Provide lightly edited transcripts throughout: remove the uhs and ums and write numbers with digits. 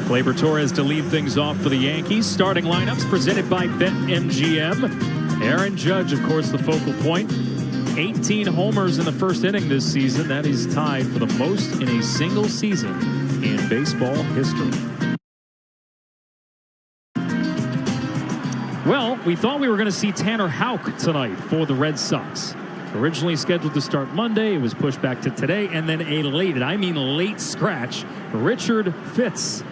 Gleyber Torres to lead things off for the Yankees. Starting lineups presented by BetMGM. Aaron Judge, of course, the focal point. 18 homers in the first inning this season. That is tied for the most in a single season in baseball history. Well, we thought we were going to see Tanner Houck tonight for the Red Sox. Originally scheduled to start Monday, it was pushed back to today, and then a late, and I mean late scratch, Richard Fitz,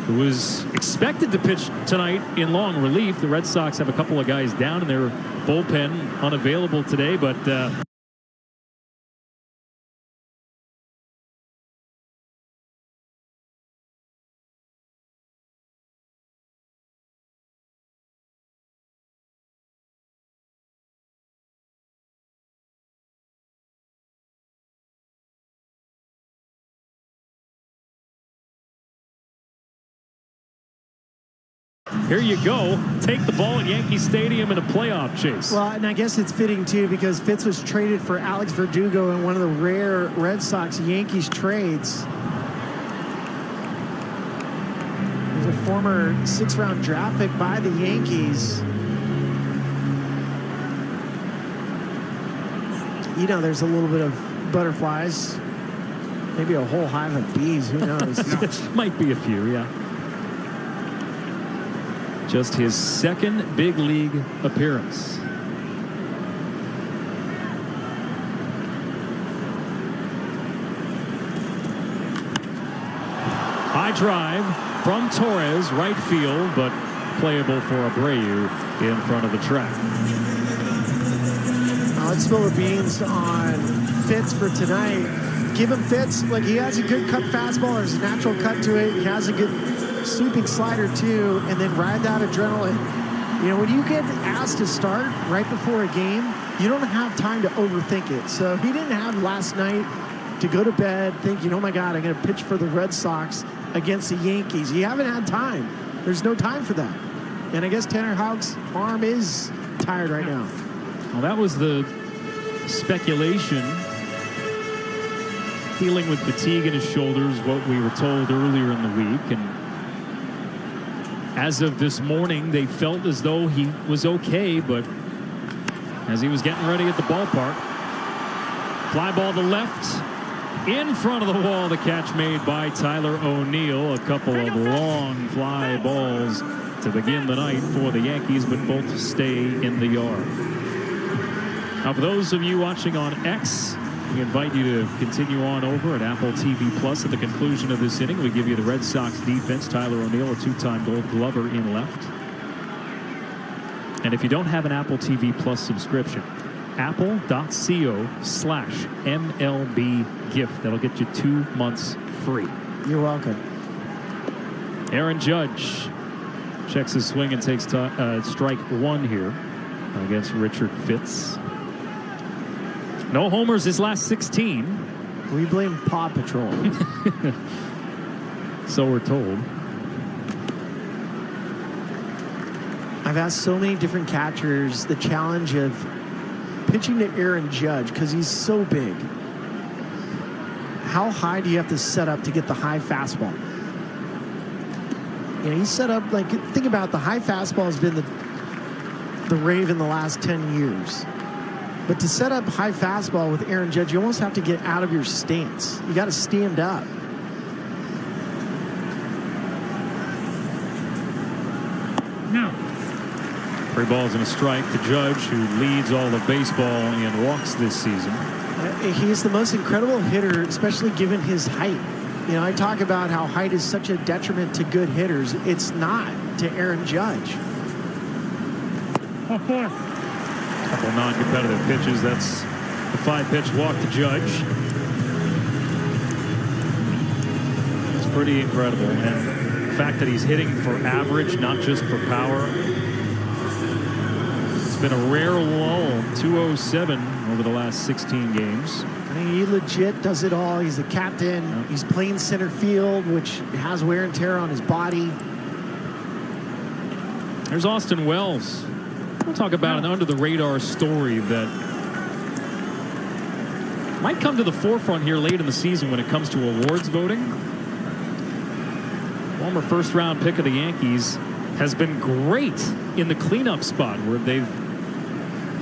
who was expected to pitch tonight in long relief. The Red Sox have a couple of guys down in their bullpen, unavailable today, but here you go. Take the ball at Yankee Stadium in a playoff chase. Well, and I guess it's fitting, too, because Fitz was traded for Alex Verdugo in one of the rare Red Sox-Yankees trades. He's a former 6th-round draft pick by the Yankees. You know, there's a little bit of butterflies. Maybe a whole hive of bees. Who knows? Might be a few, yeah. Just his second big league appearance. High drive from Torres, right field, but playable for Abreu in front of the track. Let's spill the beans on Fitz for tonight. Give him Fitz. Like, he has a good cut fastball. There's a natural cut to it. He has a good sweeping slider too, and then ride that adrenaline. You know, when you get asked to start right before a game, you don't have time to overthink it. So he didn't have last night to go to bed thinking, oh my God, I'm going to pitch for the Red Sox against the Yankees. You haven't had time. There's no time for that. And I guess Tanner Houck's arm is tired right now. Well, that was the speculation. Dealing with fatigue in his shoulders, what we were told earlier in the week. And as of this morning, they felt as though he was okay, but as he was getting ready at the ballpark, fly ball to left, in front of the wall, the catch made by Tyler O'Neill. A couple of long fly balls to begin the night for the Yankees, but both stay in the yard. Now, for those of you watching on X, we invite you to continue on over at Apple TV Plus. At the conclusion of this inning, we give you the Red Sox defense. Tyler O'Neill, a 2-time Gold Glover in left. And if you don't have an Apple TV Plus subscription, apple.co/MLB gift. That'll get you 2 months free. You're welcome. Aaron Judge checks his swing and takes strike one here against Richard Fitz. No homers his last 16. We blame Paw Patrol. So we're told. I've asked so many different catchers the challenge of pitching to Aaron Judge because he's so big. How high do you have to set up to get the high fastball? You know, he's set up, like, think about the high fastball has been the rave in the last 10 years. But to set up high fastball with Aaron Judge, you almost have to get out of your stance. You got to stand up. No. 3 balls and a strike to Judge, who leads all of baseball in walks this season. He's the most incredible hitter, especially given his height. You know, I talk about how height is such a detriment to good hitters. It's not to Aaron Judge. Couple non-competitive pitches. That's the 5-pitch walk to Judge. It's pretty incredible. And the fact that he's hitting for average, not just for power. It's been a rare lull, 207 over the last 16 games. I mean, he legit does it all. He's the captain. Yep. He's playing center field, which has wear and tear on his body. There's Austin Wells. We'll talk about an under-the-radar story that might come to the forefront here late in the season when it comes to awards voting. former first-round pick of the Yankees, has been great in the cleanup spot where they've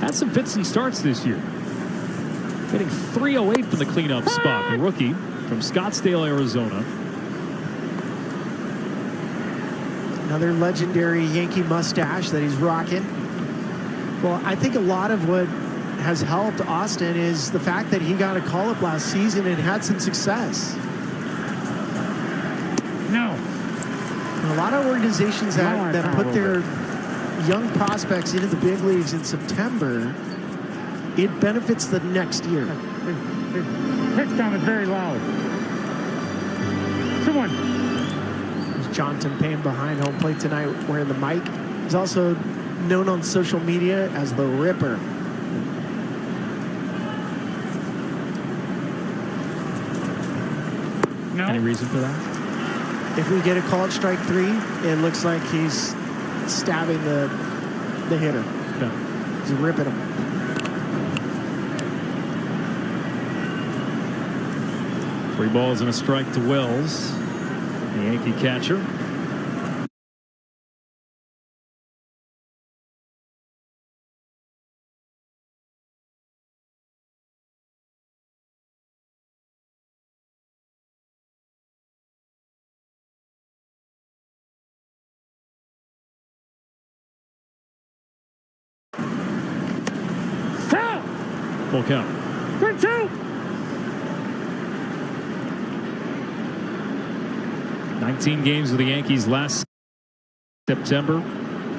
had some fits and starts this year. Hitting .308 from the cleanup spot. The rookie from Scottsdale, Arizona. Another legendary Yankee mustache that he's rocking. Well, I think a lot of what has helped Austin is the fact that he got a call-up last season and had some success. No. And a lot of organizations that put their young prospects into the big leagues in September, it benefits the next year. Pitch count is very loud. 2-1. Jonathan Payne behind home plate tonight wearing the mic. He's also known on social media as the Ripper. No. Any reason for that? If we get a call at strike 3, it looks like he's stabbing the hitter. No. He's ripping him. Three balls and a strike to Wells, the Yankee catcher. Full count. 3-2. 19 games with the Yankees last September.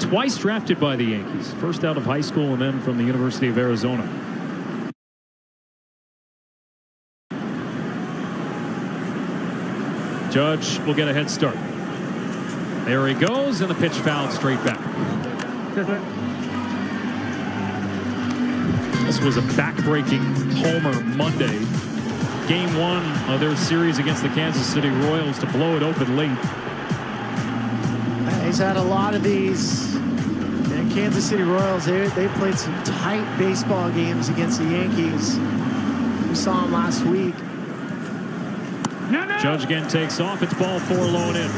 Twice drafted by the Yankees. First out of high school and then from the University of Arizona. Judge will get a head start. There he goes, and the pitch fouled straight back. This was a back-breaking homer Monday. Game 1 of their series against the Kansas City Royals to blow it open late. He's had a lot of these. And Kansas City Royals, they played some tight baseball games against the Yankees. We saw him last week. No. Judge again takes off. It's ball 4, low and in.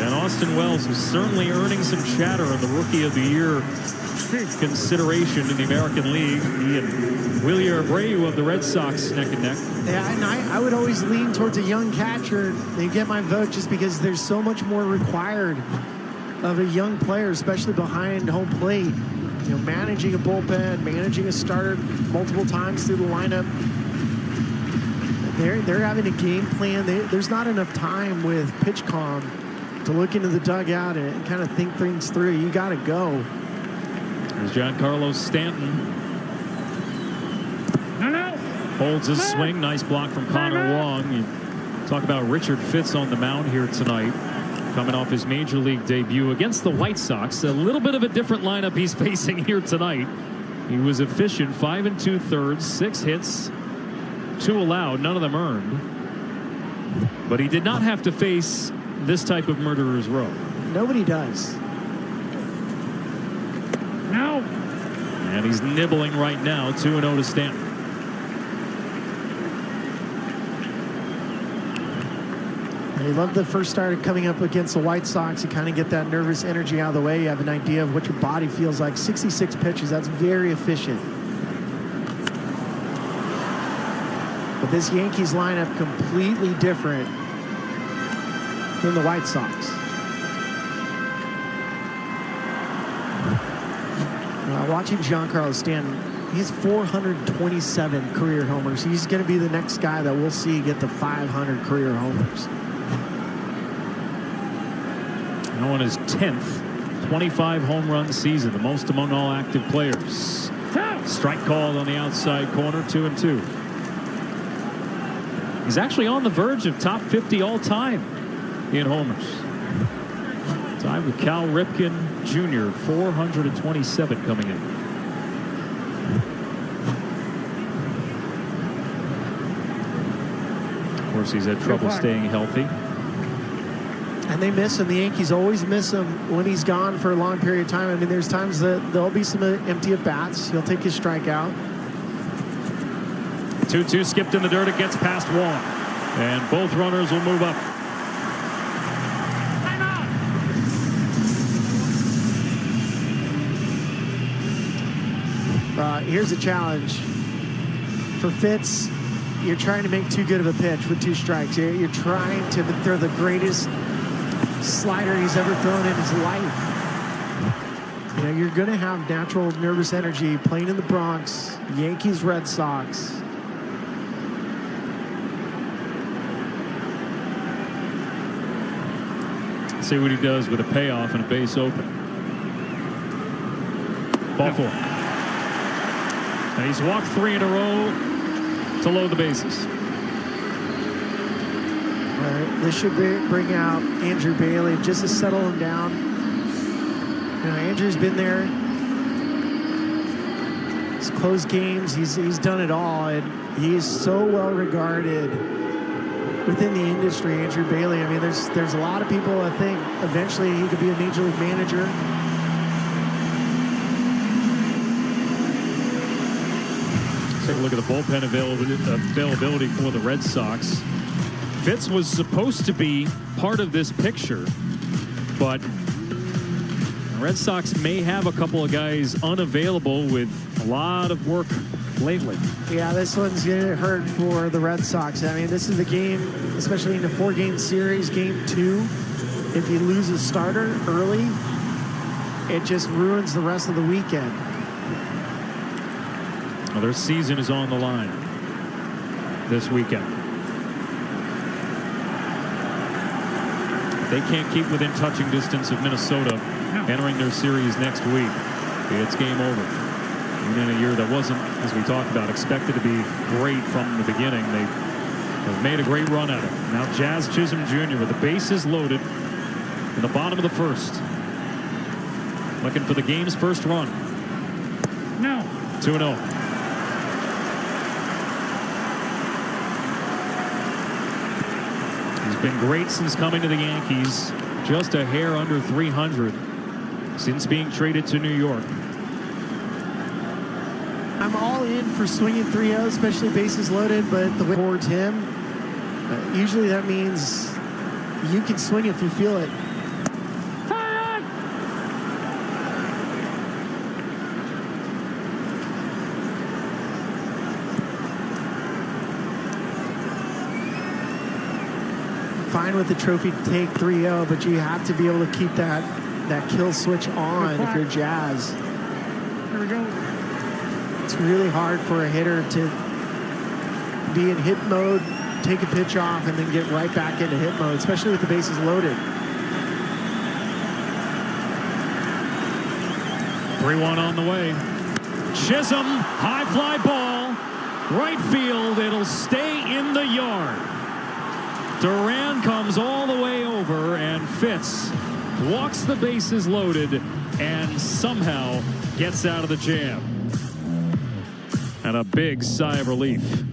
And Austin Wells is certainly earning some chatter in the Rookie of the Year consideration in the American League. He and Willie Abreu of the Red Sox neck and neck. Yeah, and I would always lean towards a young catcher. They get my vote just because there's so much more required of a young player, especially behind home plate. You know, managing a bullpen, managing a starter multiple times through the lineup. They're having a game plan. There's not enough time with pitch calm to look into the dugout and kind of think things through. You got to go. There's Giancarlo Stanton. No. Holds his swing. Nice block from Connor Wong. You talk about Richard Fitz on the mound here tonight. Coming off his major league debut against the White Sox. A little bit of a different lineup he's facing here tonight. He was efficient. 5 2/3, 6 hits, 2 allowed, none of them earned. But he did not have to face this type of murderer's row. Nobody does. No. And he's nibbling right now. 2-0 to Stanton. You love the first starter coming up against the White Sox. You kind of get that nervous energy out of the way. You have an idea of what your body feels like. 66 pitches, that's very efficient. But this Yankees lineup completely different than the White Sox. Watching Giancarlo Stanton, he has 427 career homers. He's going to be the next guy that we'll see get the 500 career homers. Now on his 10th 25 home run season, the most among all active players. Strike called on the outside corner, 2-2. He's actually on the verge of top 50 all time in homers. Tied with Cal Ripken Jr., 427 coming in. Of course, he's had trouble staying healthy. And they miss him. The Yankees always miss him when he's gone for a long period of time. I mean, there's times that there'll be some empty at bats. He'll take his strikeout. 2-2 skipped in the dirt. It gets past Wong. And both runners will move up. Here's a challenge. For Fitz, you're trying to make too good of a pitch with 2 strikes. You're trying to throw the greatest slider he's ever thrown in his life. You know, you're going to have natural nervous energy playing in the Bronx, Yankees, Red Sox. See what he does with a payoff and a base open. Ball 4. And he's walked 3 in a row to load the bases. This should bring out Andrew Bailey just to settle him down. You know, Andrew's been there. He's closed games. He's done it all, and he is so well regarded within the industry. Andrew Bailey. I mean, there's a lot of people that think eventually he could be a major league manager. Take a look at the bullpen availability for the Red Sox. Fitz was supposed to be part of this picture, but the Red Sox may have a couple of guys unavailable with a lot of work lately. Yeah, this one's going to hurt for the Red Sox. I mean, this is the game, especially in a 4-game series, game 2. If you lose a starter early, it just ruins the rest of the weekend. Well, their season is on the line this weekend. They can't keep within touching distance of Minnesota entering their series next week. It's game over. And in a year that wasn't, as we talked about, expected to be great from the beginning, they have made a great run at it. Now Jazz Chisholm Jr. with the bases loaded in the bottom of the 1st. Looking for the game's first run. No. 2-0. Been great since coming to the Yankees, just a hair under 300 since being traded to New York. I'm all in for swinging 3-0, especially bases loaded, but the way towards him, usually that means you can swing if you feel it. Fine with the trophy to take 3-0, but you have to be able to keep that kill switch on if you're Jazz. Here we go. It's really hard for a hitter to be in hit mode, take a pitch off, and then get right back into hit mode, especially with the bases loaded. 3-1 on the way. Chisholm, high fly ball, right field. It'll stay in the yard. Duran comes all the way over, and Fitz walks the bases loaded and somehow gets out of the jam. And a big sigh of relief.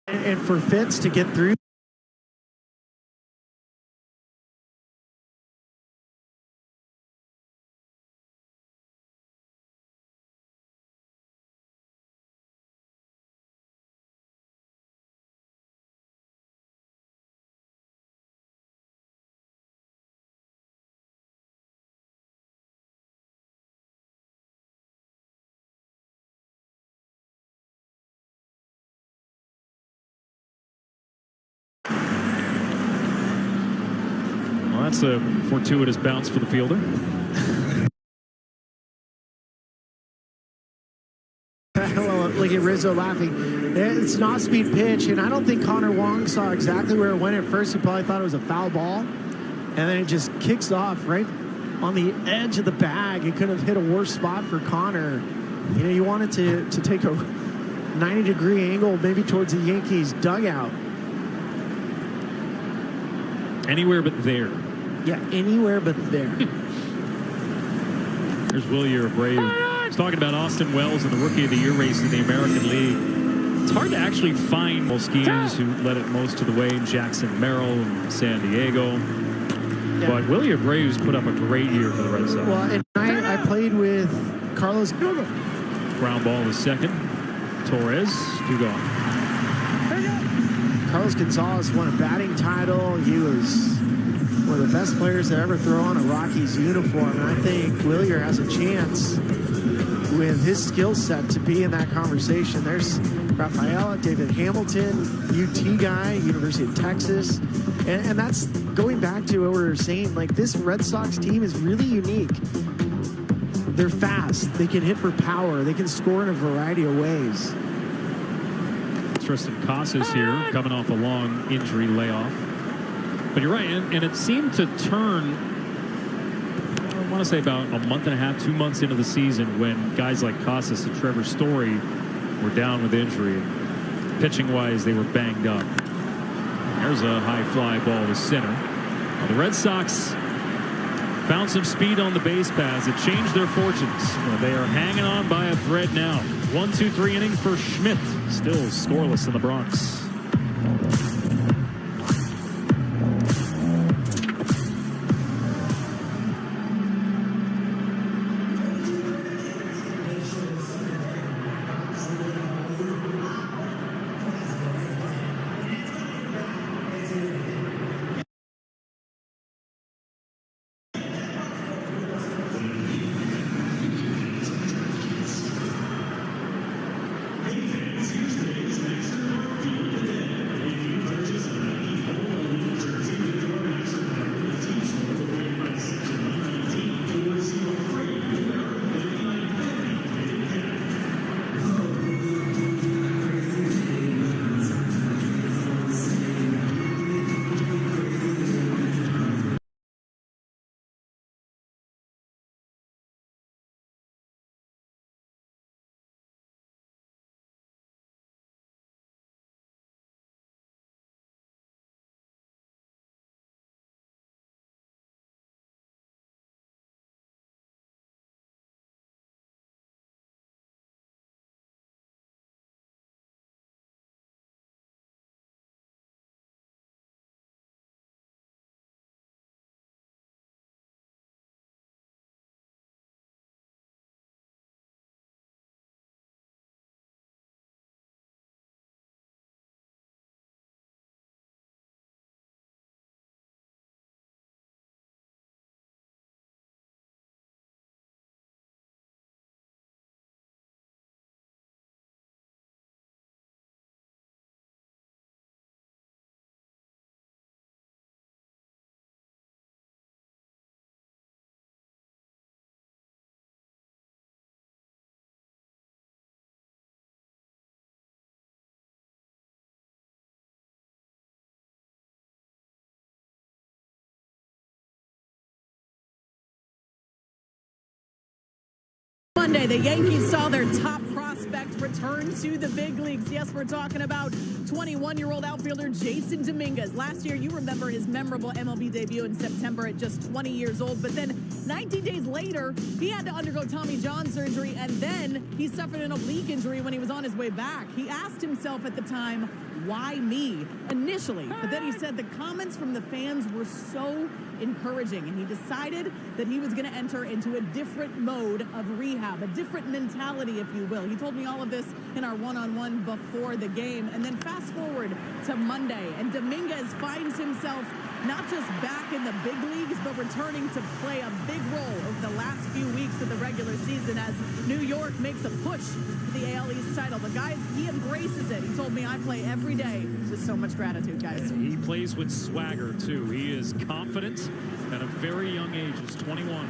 And for Fitz to get through That's a fortuitous bounce for the fielder. Well, look at Rizzo laughing. It's an off-speed pitch, and I don't think Connor Wong saw exactly where it went at first. He probably thought it was a foul ball, and then it just kicks off right on the edge of the bag. It could have hit a worse spot for Connor. You know, you wanted to take a 90-degree angle maybe towards the Yankees dugout. Anywhere but there. Yeah, anywhere but there. There's Willie Abreu. He's talking about Austin Wells in the Rookie of the Year race in the American League. It's hard to actually find skiers who led it most of the way. Jackson Merrill in San Diego. Yeah. But Willie Abreu's put up a great year for the Red Sox. Well, and I played with Carlos. Ground ball is second. Torres, 2 gone. Carlos Gonzalez won a batting title. He was one of the best players to ever throw on a Rockies uniform. And I think Willier has a chance with his skill set to be in that conversation. There's Rafaela, David Hamilton, UT guy, University of Texas. And that's going back to what we were saying. Like, this Red Sox team is really unique. They're fast. They can hit for power. They can score in a variety of ways. Tristan Casas here, coming off a long injury layoff. But you're right, and it seemed to turn, I want to say about a month and a half, 2 months into the season when guys like Casas and Trevor Story were down with injury. Pitching-wise, they were banged up. There's a high fly ball to center. Well, the Red Sox found some speed on the base paths. It changed their fortunes. Well, they are hanging on by a thread now. 1, 2, 3 innings for Schmidt. Still scoreless in the Bronx. Monday, the Yankees saw their top prospect return to the big leagues. Yes, we're talking about 21-year-old outfielder Jason Dominguez. Last year, you remember his memorable MLB debut in September at just 20 years old. But then 19 days later, he had to undergo Tommy John surgery, and then he suffered an oblique injury when he was on his way back. He asked himself at the time, why me? Initially. But then he said the comments from the fans were so encouraging, and he decided that he was going to enter into a different mode of rehab, a different mentality, if you will. He told me all of this in our one-on-one before the game. And then fast forward to Monday, and Dominguez finds himself not just back in the big leagues, but returning to play a big role over the last few weeks of the regular season as New York makes a push for the AL East title. But guys, he embraces it. He told me I play every day with so much gratitude, guys. He plays with swagger, too. He is confident at a very young age. He's 21.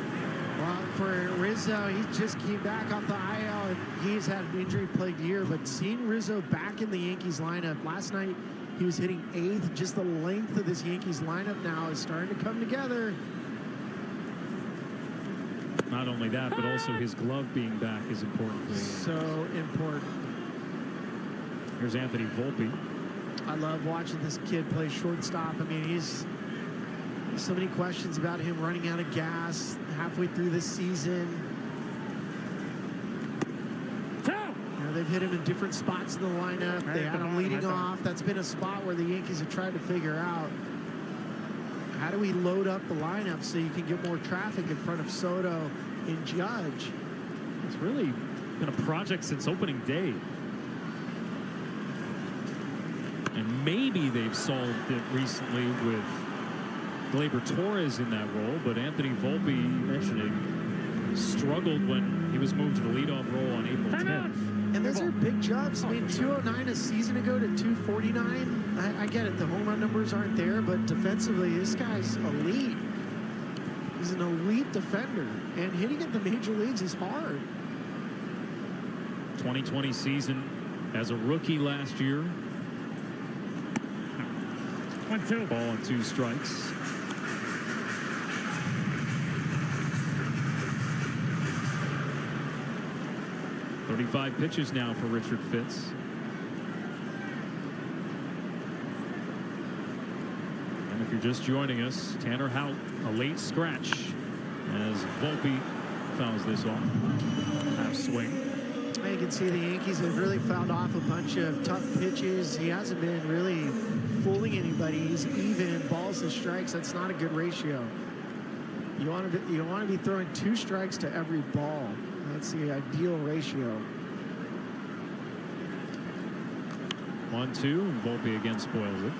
Well, for Rizzo, he just came back off the IL, and he's had an injury-plagued year. But seeing Rizzo back in the Yankees lineup, last night he was hitting 8th. Just the length of this Yankees lineup now is starting to come together. Not only that, but also his glove being back is important for him. So important. Here's Anthony Volpe. I love watching this kid play shortstop. I mean, there's so many questions about him running out of gas halfway through this season. You know, they've hit him in different spots in the lineup. They had him leading off. That's been a spot where the Yankees have tried to figure out, how do we load up the lineup so you can get more traffic in front of Soto and Judge? It's really been a project since opening day. And maybe they've solved it recently with Gleyber Torres in that role, but Anthony Volpe, mentioning, struggled when he was moved to the leadoff role on April 10th. And those are big jumps. I mean, 209 a season ago to 249. I get it. The home run numbers aren't there, but defensively, this guy's elite. He's an elite defender, and hitting at the major leagues is hard. 2020 season as a rookie last year. 1-2. Ball and 2 strikes. "35 pitches now for Richard Fitz. And if you're just joining us, Tanner Houck, a late scratch as Volpe fouls this off. Half swing. You can see the Yankees have really fouled off a bunch of tough pitches. He hasn't been really fooling anybody. He's even in balls to strikes. That's not a good ratio. You want to be throwing 2 strikes to every ball. That's the ideal ratio. 1-2, and Volpe again spoils it.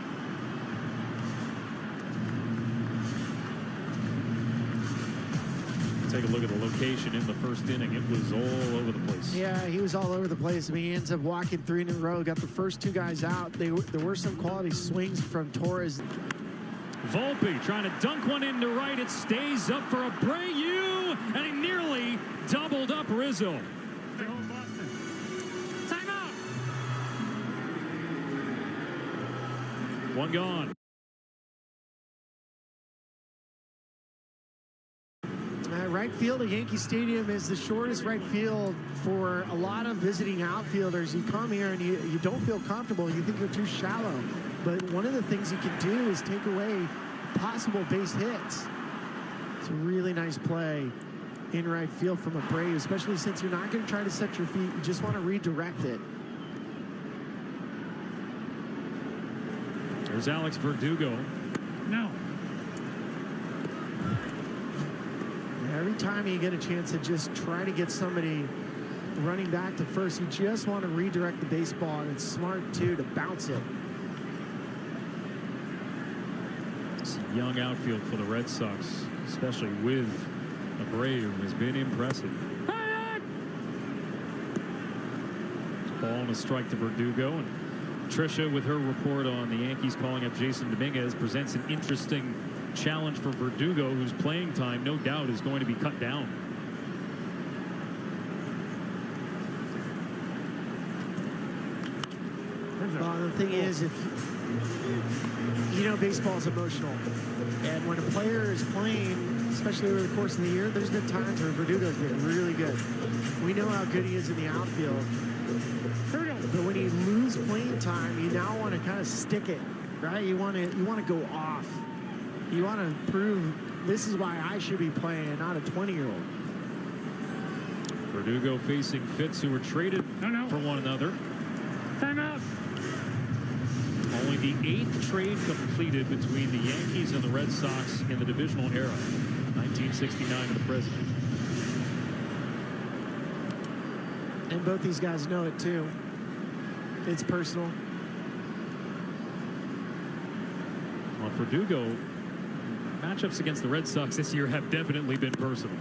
Take a look at the location in the first inning. It was all over the place. Yeah, he was all over the place. I mean, he ends up walking 3 in a row. Got the first 2 guys out. There were some quality swings from Torres. Volpe trying to dunk one into right. It stays up for Abreu, and he nearly doubled up Rizzo. Timeout. 1 gone. Right field at Yankee Stadium is the shortest right field for a lot of visiting outfielders. You come here and you don't feel comfortable. You think you're too shallow. But one of the things you can do is take away possible base hits. It's a really nice play in right field from Abreu, especially since you're not going to try to set your feet. You just want to redirect it. There's Alex Verdugo. No. Every time you get a chance to just try to get somebody running back to first, you just want to redirect the baseball, and it's smart, too, to bounce it. It's a young outfield for the Red Sox, especially with Abreu, has been impressive. Ball and a strike to Verdugo, and Tricia, with her report on the Yankees calling up Jason Dominguez, presents an interesting challenge for Verdugo, whose playing time, no doubt, is going to be cut down. Well, the thing is, if baseball is emotional, and when a player is playing, especially over the course of the year, there's been times where Verdugo's been really good. We know how good he is in the outfield, but when you lose playing time, you now want to kind of stick it, right? You want to go off. You want to prove this is why I should be playing, not a 20-year-old. Verdugo facing Fitz, who were traded for one another. Timeout. Only the 8th trade completed between the Yankees and the Red Sox in the divisional era, 1969 to the present. And both these guys know it, too. It's personal. Well, Verdugo matchups against the Red Sox this year have definitely been personal.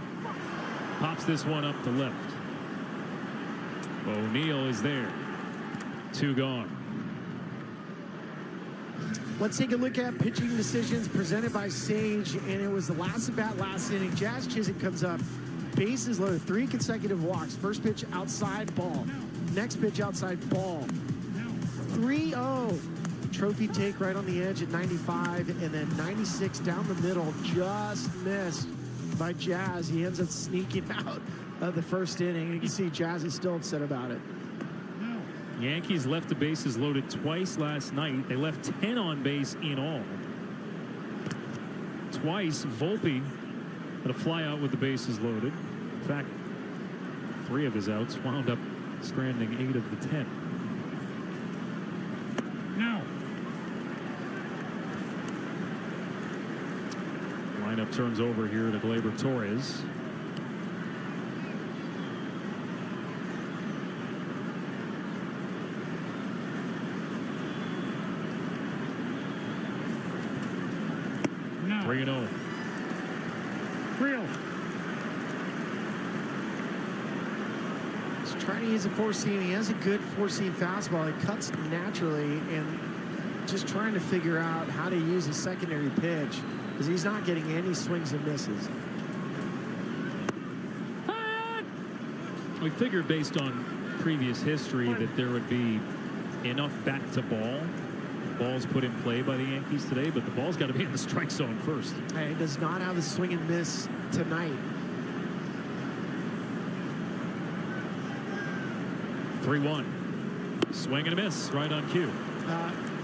Pops this one up to left. O'Neill is there. 2 gone. Let's take a look at pitching decisions presented by Sage, and it was the last at bat last inning. Jazz Chisholm comes up, bases loaded, 3 consecutive walks. First pitch outside, ball. Next pitch outside, ball. 3-0. Trophy take right on the edge at 95, and then 96 down the middle, just missed by Jazz. He ends up sneaking out of the first inning. You can see Jazz is still upset about it. Yankees left the bases loaded twice last night. They left 10 on base in all. Twice, Volpe had a fly out with the bases loaded. In fact, 3 of his outs wound up stranding 8 of the 10. No. Lineup turns over here to Gleyber Torres. No. 3-0. Real. He's trying to use a four-seam. He has a good four-seam fastball. It cuts naturally, and just trying to figure out how to use a secondary pitch because he's not getting any swings and misses. We figured based on previous history that there would be enough bat to ball balls put in play by the Yankees today, but the ball's got to be in the strike zone first. Hey, he does not have a swing and miss tonight. 3-1. Swing and a miss right on cue.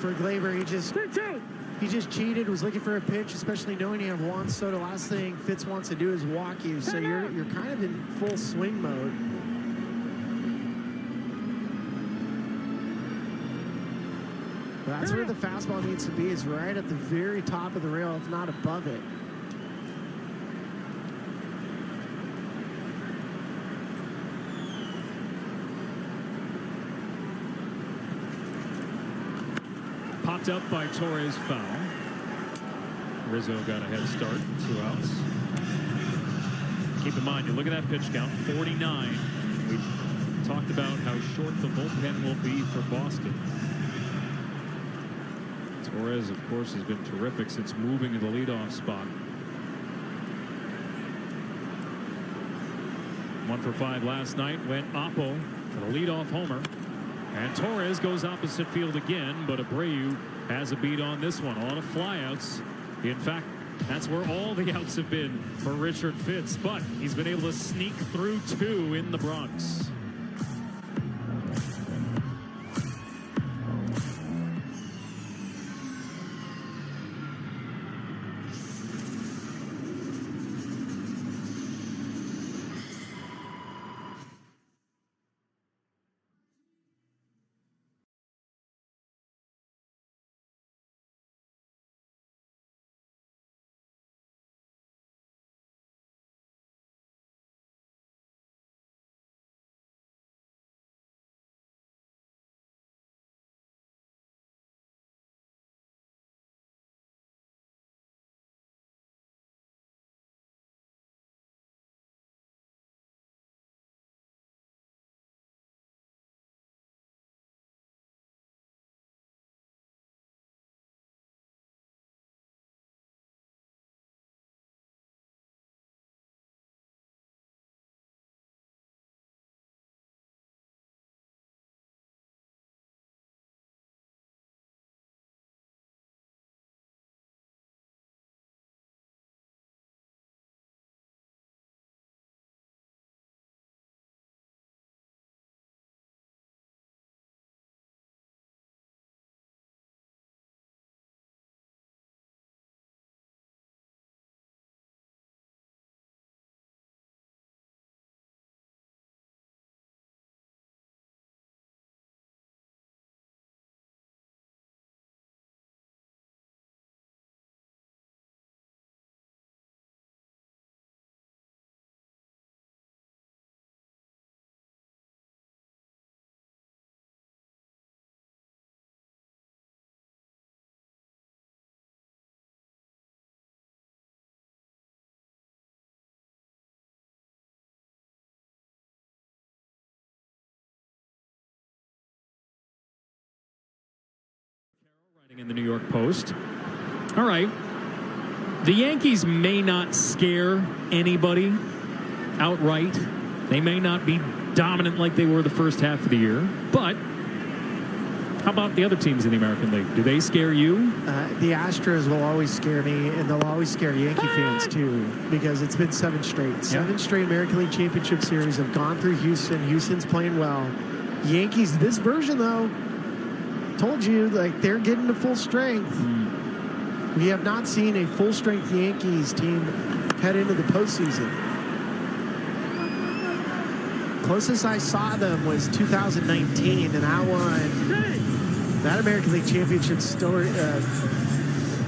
For Gleyber, he just 3-2. He just cheated, was looking for a pitch, especially knowing you have Juan Soto. Last thing Fitz wants to do is walk you, so you're kind of in full swing mode. That's where the fastball needs to be, is right at the very top of the rail, if not above it. Popped up by Torres, foul. Rizzo got a head start, 2 outs. Keep in mind, you look at that pitch count, 49. We talked about how short the bullpen will be for Boston. Torres, of course, has been terrific since moving to the leadoff spot. 1 for 5 last night, went Oppo for the leadoff homer. And Torres goes opposite field again, but Abreu has a beat on this one. A lot of flyouts. In fact, that's where all the outs have been for Richard Fitz, but he's been able to sneak through 2 in the Bronx. in the New York Post. All right. The Yankees may not scare anybody outright. They may not be dominant like they were the first half of the year. But how about the other teams in the American League? Do they scare you? The Astros will always scare me, and they'll always scare Yankee fans, too, because it's been 7 straight. 7 straight American League Championship Series have gone through Houston. Houston's playing well. Yankees, this version, though, told you, like, they're getting to full strength. We have not seen a full-strength Yankees team head into the postseason. Closest I saw them was 2019, and I won. That American League Championship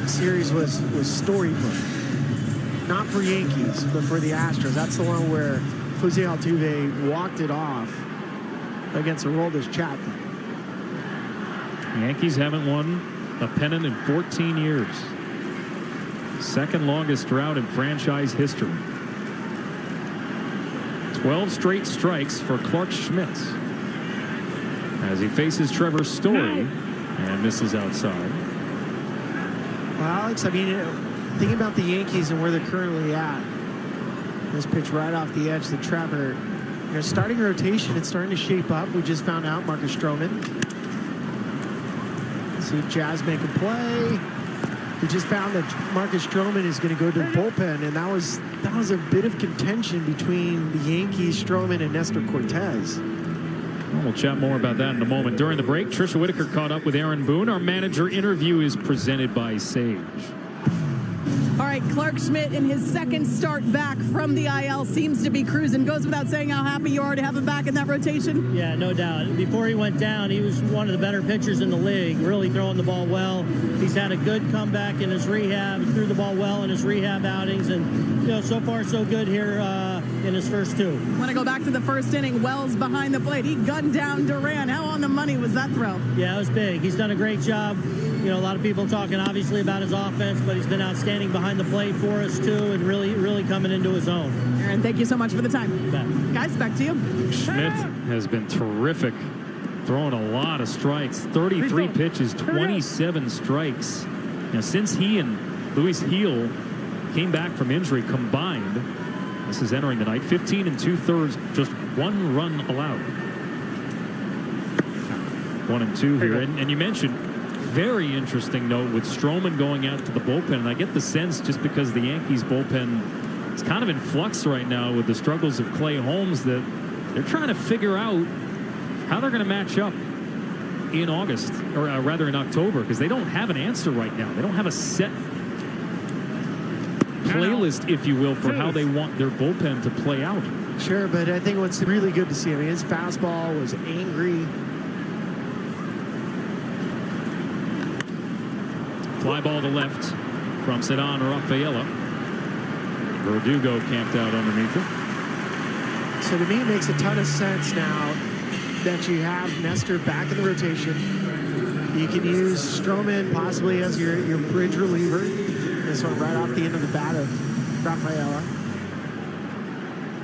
series was storybook. Not for Yankees, but for the Astros. That's the one where Jose Altuve walked it off against Aroldis Chapman. Yankees haven't won a pennant in 14 years. Second longest drought in franchise history. 12 straight strikes for Clark Schmidt as he faces Trevor Story and misses outside. Well, Alex, I mean, thinking about the Yankees and where they're currently at, this pitch right off the edge to Trevor. You know, starting rotation, it's starting to shape up. We just found out Marcus Stroman. See Jazz make a play. We just found that Marcus Stroman is going to go to the bullpen, and that was a bit of contention between the Yankees, Stroman, and Nestor Cortez. Well, we'll chat more about that in a moment. During the break, Trisha Whitaker caught up with Aaron Boone. Our manager interview is presented by Sage. All right, Clark Schmidt in his second start back from the IL seems to be cruising. Goes without saying how happy you are to have him back in that rotation. Yeah, no doubt. Before he went down, he was one of the better pitchers in the league, really throwing the ball well. He's had a good comeback in his rehab. He threw the ball well in his rehab outings, and so far so good here in his first 2. I want to go back to the first inning. Wells behind the plate. He gunned down Duran. How on the money was that throw? Yeah, it was big. He's done a great job. A lot of people talking obviously about his offense, but he's been outstanding behind the plate for us too, and really coming into his own. Aaron, thank you so much for the time. Guys, back to you. Schmidt has been terrific, throwing a lot of strikes. 33 pitches, 27 strikes. Now, since he and Luis Gil came back from injury combined, this is entering the night. 15 2/3, just 1 run allowed. 1 and 2 here, and you mentioned. Very interesting note with Stroman going out to the bullpen, and I get the sense just because the Yankees bullpen is kind of in flux right now with the struggles of Clay Holmes that they're trying to figure out how they're going to match up in August, or rather in October, because they don't have an answer right now. They don't have a set playlist, if you will, for how they want their bullpen to play out. Sure, but I think what's really good to see, I mean, his fastball was angry. Fly ball to left from Cedon Rafaela. Verdugo camped out underneath it. So to me, it makes a ton of sense now that you have Nestor back in the rotation. You can use Stroman possibly as your bridge reliever. This one right off the end of the bat of Rafaela.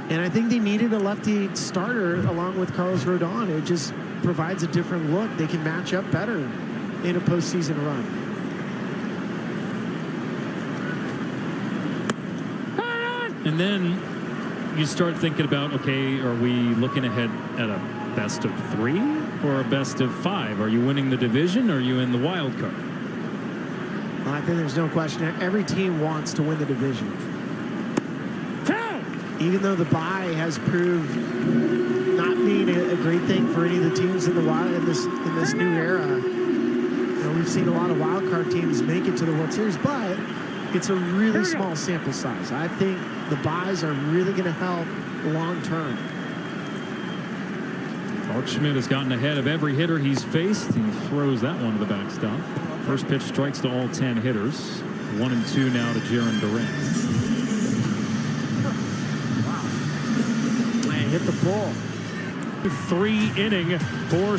And I think they needed a lefty starter along with Carlos Rodon. It just provides a different look. They can match up better in a postseason run. And then you start thinking about, okay, are we looking ahead at a best of 3 or a best of 5? Are you winning the division or are you in the wild card? Well, I think there's no question. Every team wants to win the division. Even though the bye has proved not being a great thing for any of the teams in the wild in this new era. We've seen a lot of wild card teams make it to the World Series, but it's a really small sample size. I think the buys are really going to help long term. Clark Schmidt has gotten ahead of every hitter he's faced. He throws that one to the backstop. First pitch strikes to all 10 hitters. 1 and 2 now to Jarren Duran. Wow. Man, hit the ball. 3 inning for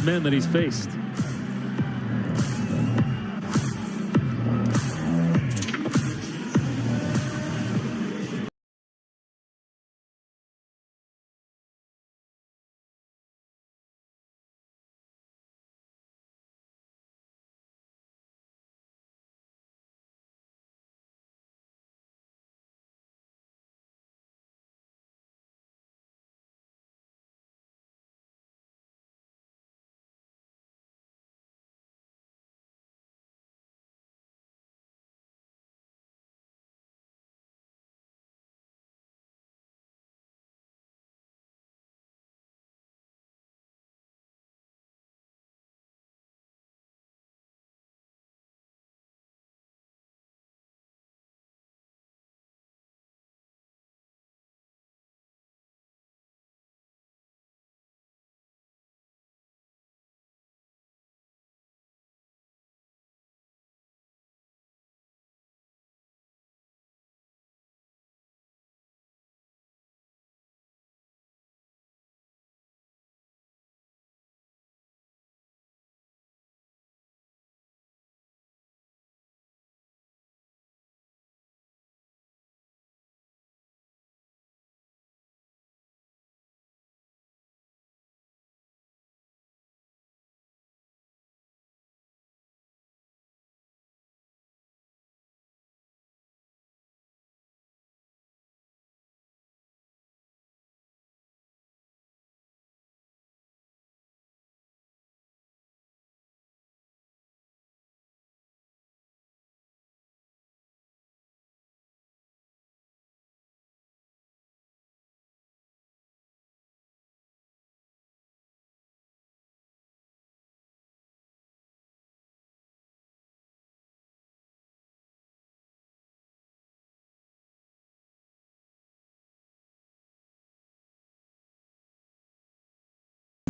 men that he's faced.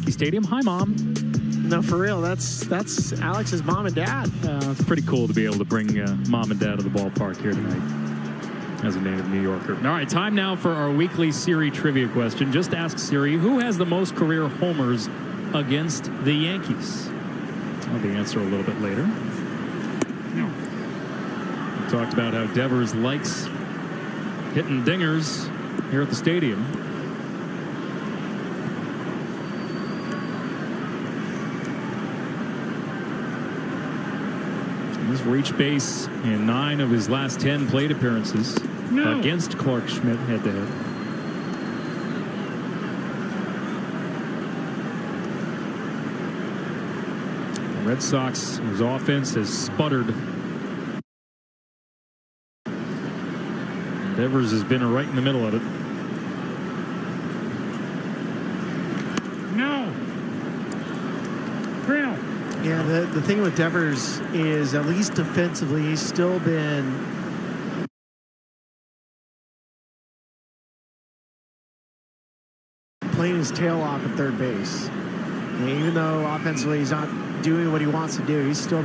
Stadium. Hi, Mom. No, for real. That's Alex's mom and dad. It's pretty cool to be able to bring Mom and Dad to the ballpark here tonight as a native New Yorker. All right, time now for our weekly Siri trivia question. Just ask Siri, who has the most career homers against the Yankees? I'll have the answer a little bit later. No. We talked about how Devers likes hitting dingers here at the stadium. He's reached base in 9 of his last 10 plate appearances against Clark Schmidt head-to-head. The Red Sox, whose offense has sputtered. Devers has been right in the middle of it. No. Real. Yeah, the thing with Devers is, at least defensively, he's still been playing his tail off at third base. And even though offensively he's not doing what he wants to do, he's still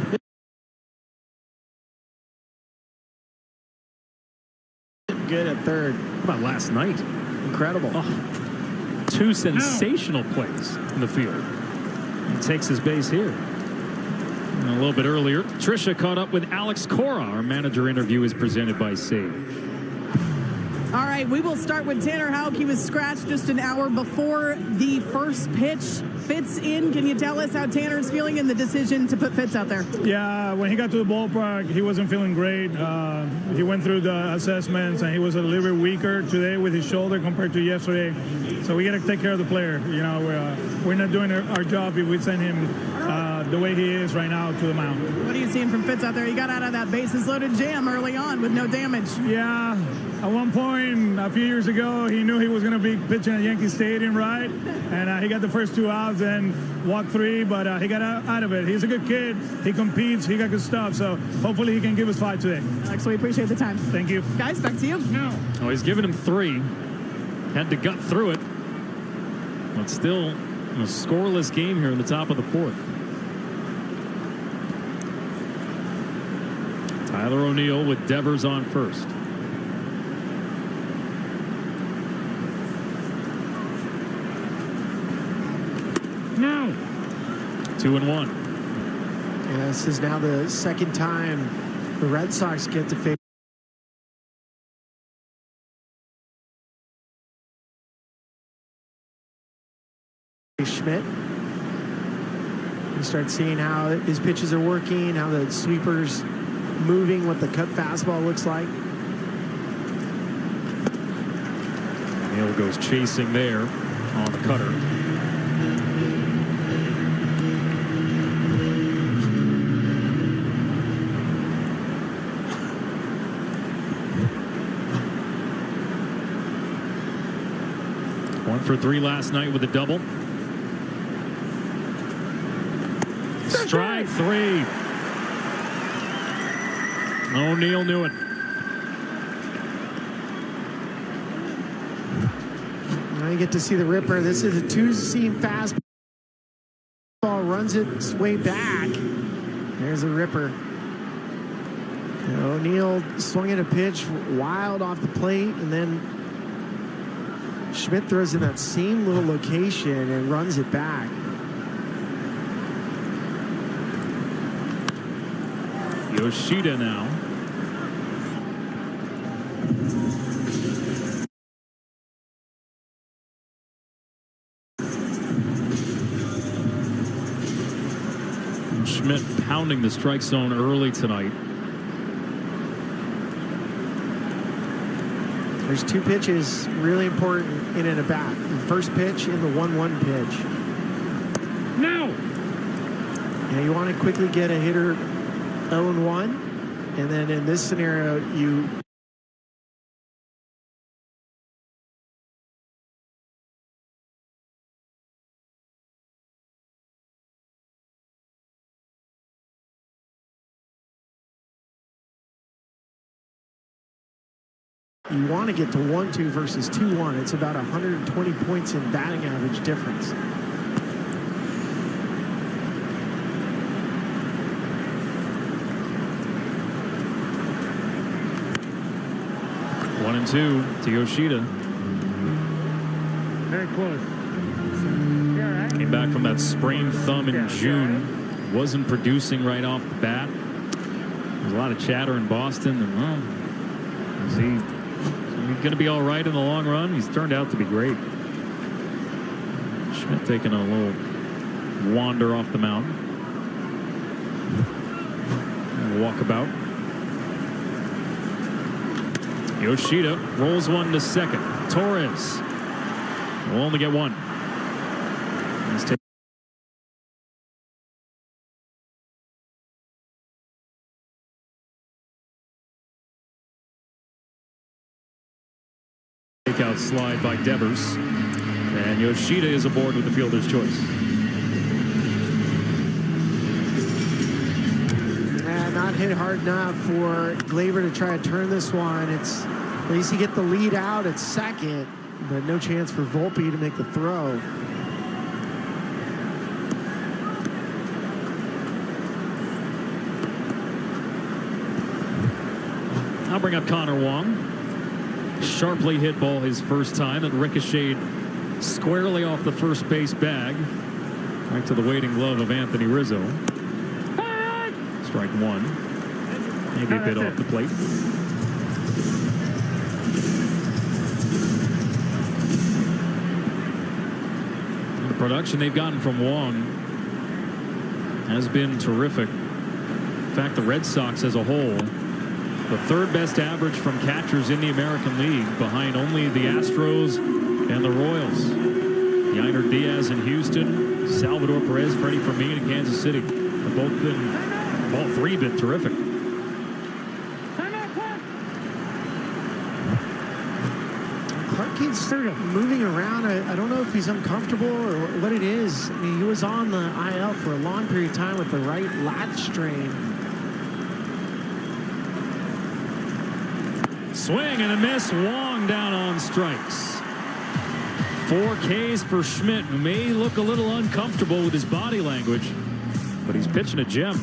good at third. How about last night? Incredible. Oh, 2 sensational plays in the field. He takes his base here. And a little bit earlier, Tricia caught up with Alex Cora. Our manager interview is presented by Sage. All right, we will start with Tanner Houck. He was scratched just an hour before the first pitch. Fitz in. Can you tell us how Tanner's feeling in the decision to put Fitz out there? Yeah, when he got to the ballpark, he wasn't feeling great. He went through the assessments, and he was a little bit weaker today with his shoulder compared to yesterday. So we got to take care of the player. You know, we're not doing our job if we send him the way he is right now to the mound. What are you seeing from Fitz out there? He got out of that bases-loaded jam early on with no damage. Yeah, at one point a few years ago, he knew he was going to be pitching at Yankee Stadium, right? And he got the first 2 outs and walked 3, but he got out of it. He's a good kid. He competes. He got good stuff. So hopefully he can give us 5 today. Alex, we appreciate the time. Thank you. Guys, back to you. No. Oh, he's given him 3. Had to gut through it. But still a scoreless game here in the top of the 4th. Tyler O'Neill with Devers on first. No. 2-1. Yeah, this is now the second time the Red Sox get to face Schmidt. You start seeing how his pitches are working, how the sweeper's moving, what the cut fastball looks like. Neal goes chasing there on the cutter. One for 3 last night with a double. Strike 3. O'Neill knew it. Now you get to see the ripper. This is a 2-seam fastball. Runs its way back. There's a ripper. And O'Neill swung at a pitch wild off the plate, and then Schmidt throws in that same little location and runs it back. Yoshida now. Schmidt pounding the strike zone early tonight. There's 2 pitches really important in an at-bat. The first pitch and the 1-1 pitch. No! Yeah, you want to quickly get a hitter 0-1, and then in this scenario, you want to get to 1-2 versus 2-1. It's about 120 points in batting average difference. One and 2 to Yoshida. Very close. Came back from that sprained thumb in June. Wasn't producing right off the bat. There's a lot of chatter in Boston. And, well, is he going to be all right in the long run? He's turned out to be great. Schmidt taking a little wander off the mound. Walkabout. Yoshida rolls one to second. Torres will only get one. He's takeout slide by Devers, and Yoshida is aboard with the fielder's choice. Not hit hard enough for Glaber to try to turn this one. It's at least you get the lead out at second, but no chance for Volpe to make the throw. I'll bring up Connor Wong. Sharply hit ball his first time. It ricocheted squarely off the first base bag, right to the waiting glove of Anthony Rizzo. Strike 1. Maybe a bit off the plate. The production they've gotten from Wong has been terrific. In fact, the Red Sox as a whole, the 3rd best average from catchers in the American League, behind only the Astros and the Royals. Yainer Diaz in Houston, Salvador Perez, Freddie Fermin in Kansas City. They've both been, all 3 been terrific. Clark keeps moving around. I don't know if he's uncomfortable or what it is. I mean, he was on the IL for a long period of time with the right lat strain. Swing and a miss. Wong down on strikes. 4 Ks for Schmidt, who may look a little uncomfortable with his body language, but he's pitching a gem.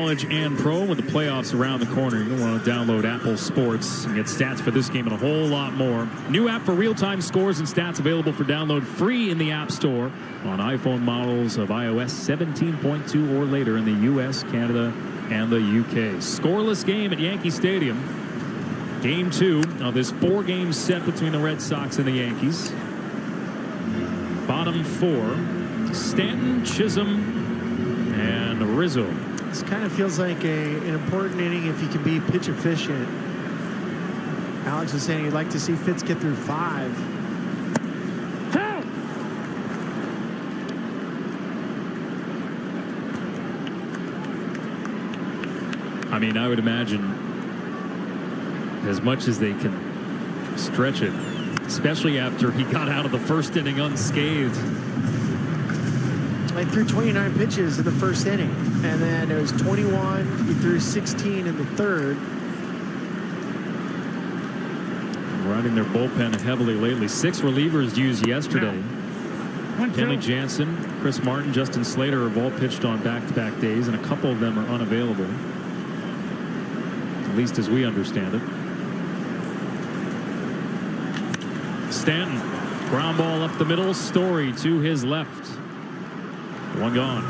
college and pro with the playoffs around the corner. You're going to want to download Apple Sports and get stats for this game and a whole lot more. New app for real-time scores and stats available for download free in the App Store on iPhone models of iOS 17.2 or later in the U.S., Canada, and the UK. Scoreless game at Yankee Stadium. Game 2 of this 4-game set between the Red Sox and the Yankees. Bottom 4, Stanton, Chisholm, and Rizzo. This kind of feels like an important inning if you can be pitch efficient. Alex was saying he'd like to see Fitz get through 5. I mean, I would imagine as much as they can stretch it, especially after he got out of the first inning unscathed. Like threw 29 pitches in the first inning, and then it was 21. He threw 16 in the third. Running their bullpen heavily lately. 6 relievers used yesterday. Kenley Jansen, Chris Martin, Justin Slater have all pitched on back-to-back days, and a couple of them are unavailable, at least as we understand it. Stanton, ground ball up the middle. Story to his left. 1 gone.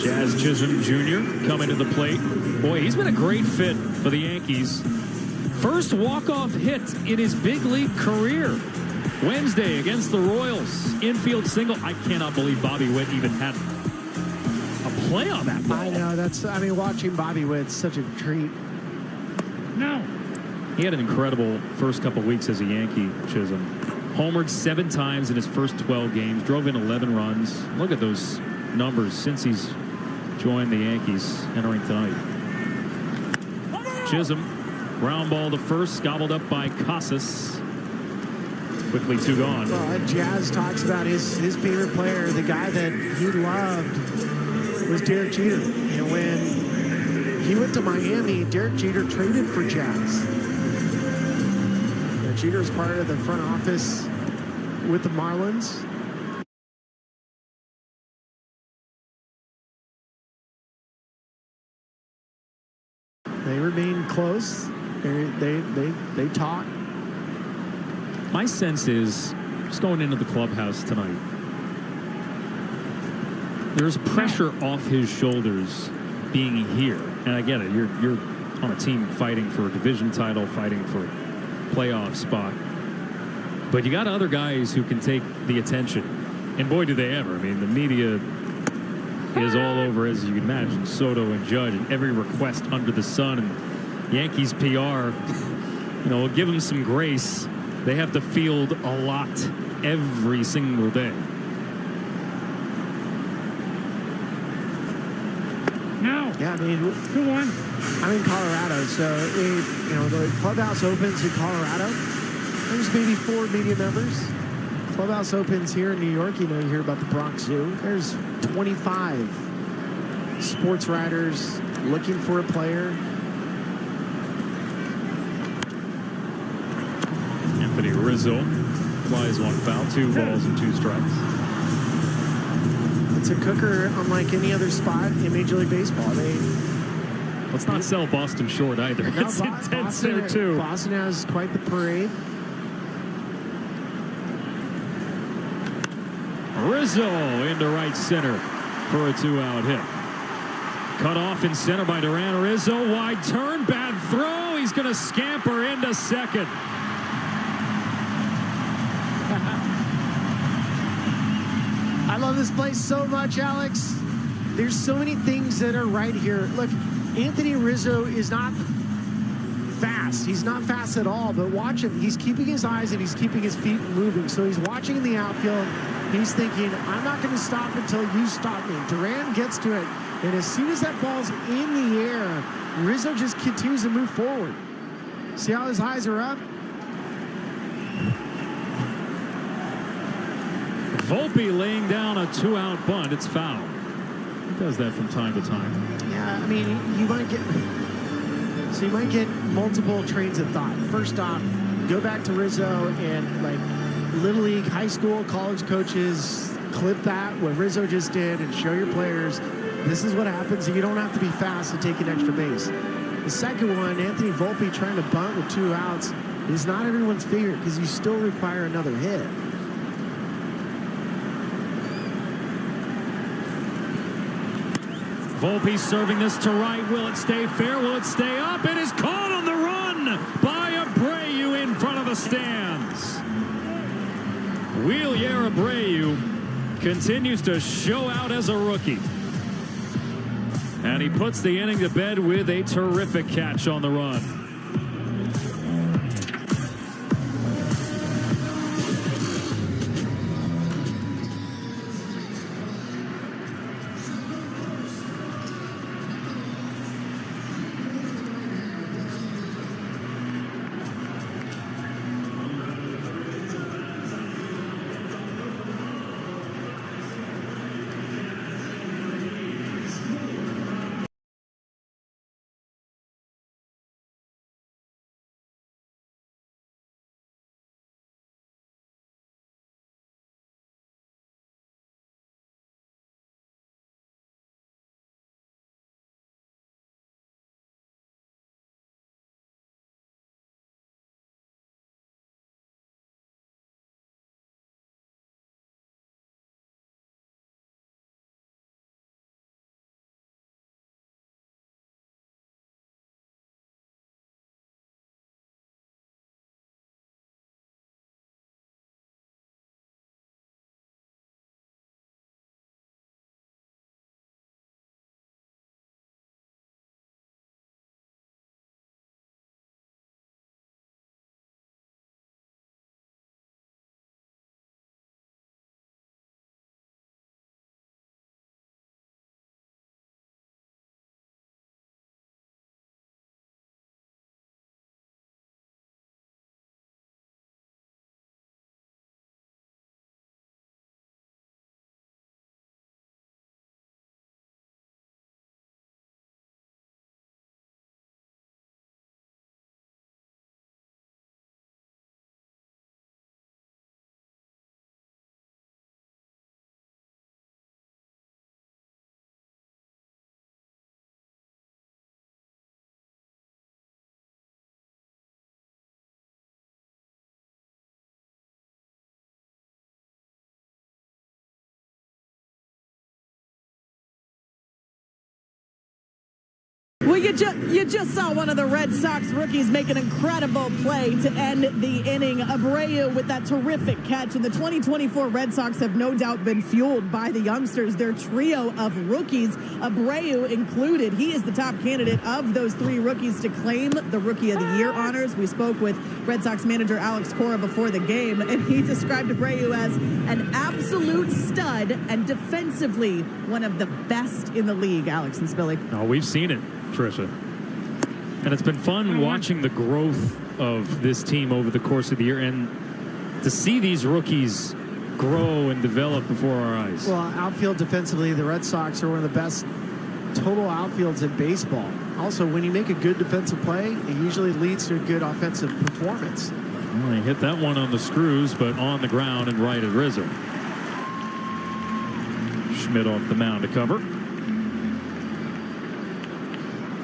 Jazz Chisholm Jr. coming to the plate. Boy, he's been a great fit for the Yankees. First walk-off hit in his big league career. Wednesday against the Royals. Infield single. I cannot believe Bobby Witt even had a play on that ball. I know, watching Bobby Witt's such a treat. No. He had an incredible first couple weeks as a Yankee, Chisholm. Homered 7 times in his first 12 games. Drove in 11 runs. Look at those numbers since he's joined the Yankees entering tonight. Chisholm, ground ball to first, gobbled up by Casas. Quickly 2 gone. Well, Jazz talks about his favorite player, the guy that he loved, was Derek Jeter. And when he went to Miami, Derek Jeter traded for Jazz. Jeter is part of the front office with the Marlins. They remain close. They talk. My sense is, just going into the clubhouse tonight, there's pressure off his shoulders being here. And I get it. You're on a team fighting for a division title, fighting for a playoff spot. But you got other guys who can take the attention. And boy, do they ever. I mean, the media is all over, as you can imagine, Soto and Judge, and every request under the sun. And Yankees PR, will give them some grace. They have to field a lot every single day. No. Yeah, I mean, 2-1. I'm in Colorado, so the clubhouse opens in Colorado. There's maybe 4 media members. Clubhouse opens here in New York. You hear about the Bronx Zoo. There's 25 sports writers looking for a player. Anthony Rizzo flies 1 foul, 2 balls and 2 strikes. It's a cooker unlike any other spot in Major League Baseball. Let's not sell Boston short either. No, it's intense there, too. Boston has quite the parade. Rizzo into right center for a 2-out hit. Cut off in center by Duran. Rizzo, wide turn, bad throw. He's going to scamper into second. I love this place so much, Alex. There's so many things that are right here. Look, Anthony Rizzo is not fast. He's not fast at all, but watch him. He's keeping his eyes and he's keeping his feet moving. So he's watching in the outfield. He's thinking, I'm not going to stop until you stop me. Duran gets to it, and as soon as that ball's in the air, Rizzo just continues to move forward. See how his eyes are up? Volpe laying down a 2-out bunt. It's foul. He does that from time to time. Yeah, I mean, you might get multiple trains of thought. First off, go back to Rizzo and Little League, high school, college coaches, clip that, what Rizzo just did, and show your players this is what happens. You don't have to be fast to take an extra base. The second one, Anthony Volpe trying to bunt with 2 outs, is not everyone's favorite because you still require another hit. Volpe serving this to right. Will it stay fair? Will it stay up? It is caught on the run by Abreu in front of the stands. Wheelier Abreu continues to show out as a rookie. And he puts the inning to bed with a terrific catch on the run. Well, you just saw one of the Red Sox rookies make an incredible play to end the inning. Abreu with that terrific catch. And the 2024 Red Sox have no doubt been fueled by the youngsters. Their trio of rookies, Abreu included. He is the top candidate of those 3 rookies to claim the Rookie of the Year honors. We spoke with Red Sox manager Alex Cora before the game, and he described Abreu as an absolute stud and defensively one of the best in the league, Alex and Spilly. Oh, we've seen it, Tricia. And it's been fun watching the growth of this team over the course of the year and to see these rookies grow and develop before our eyes. Well, outfield defensively, the Red Sox are one of the best total outfields in baseball. Also, when you make a good defensive play, it usually leads to a good offensive performance. Well, he hit that one on the screws, but on the ground and right at Rizzo. Schmidt off the mound to cover.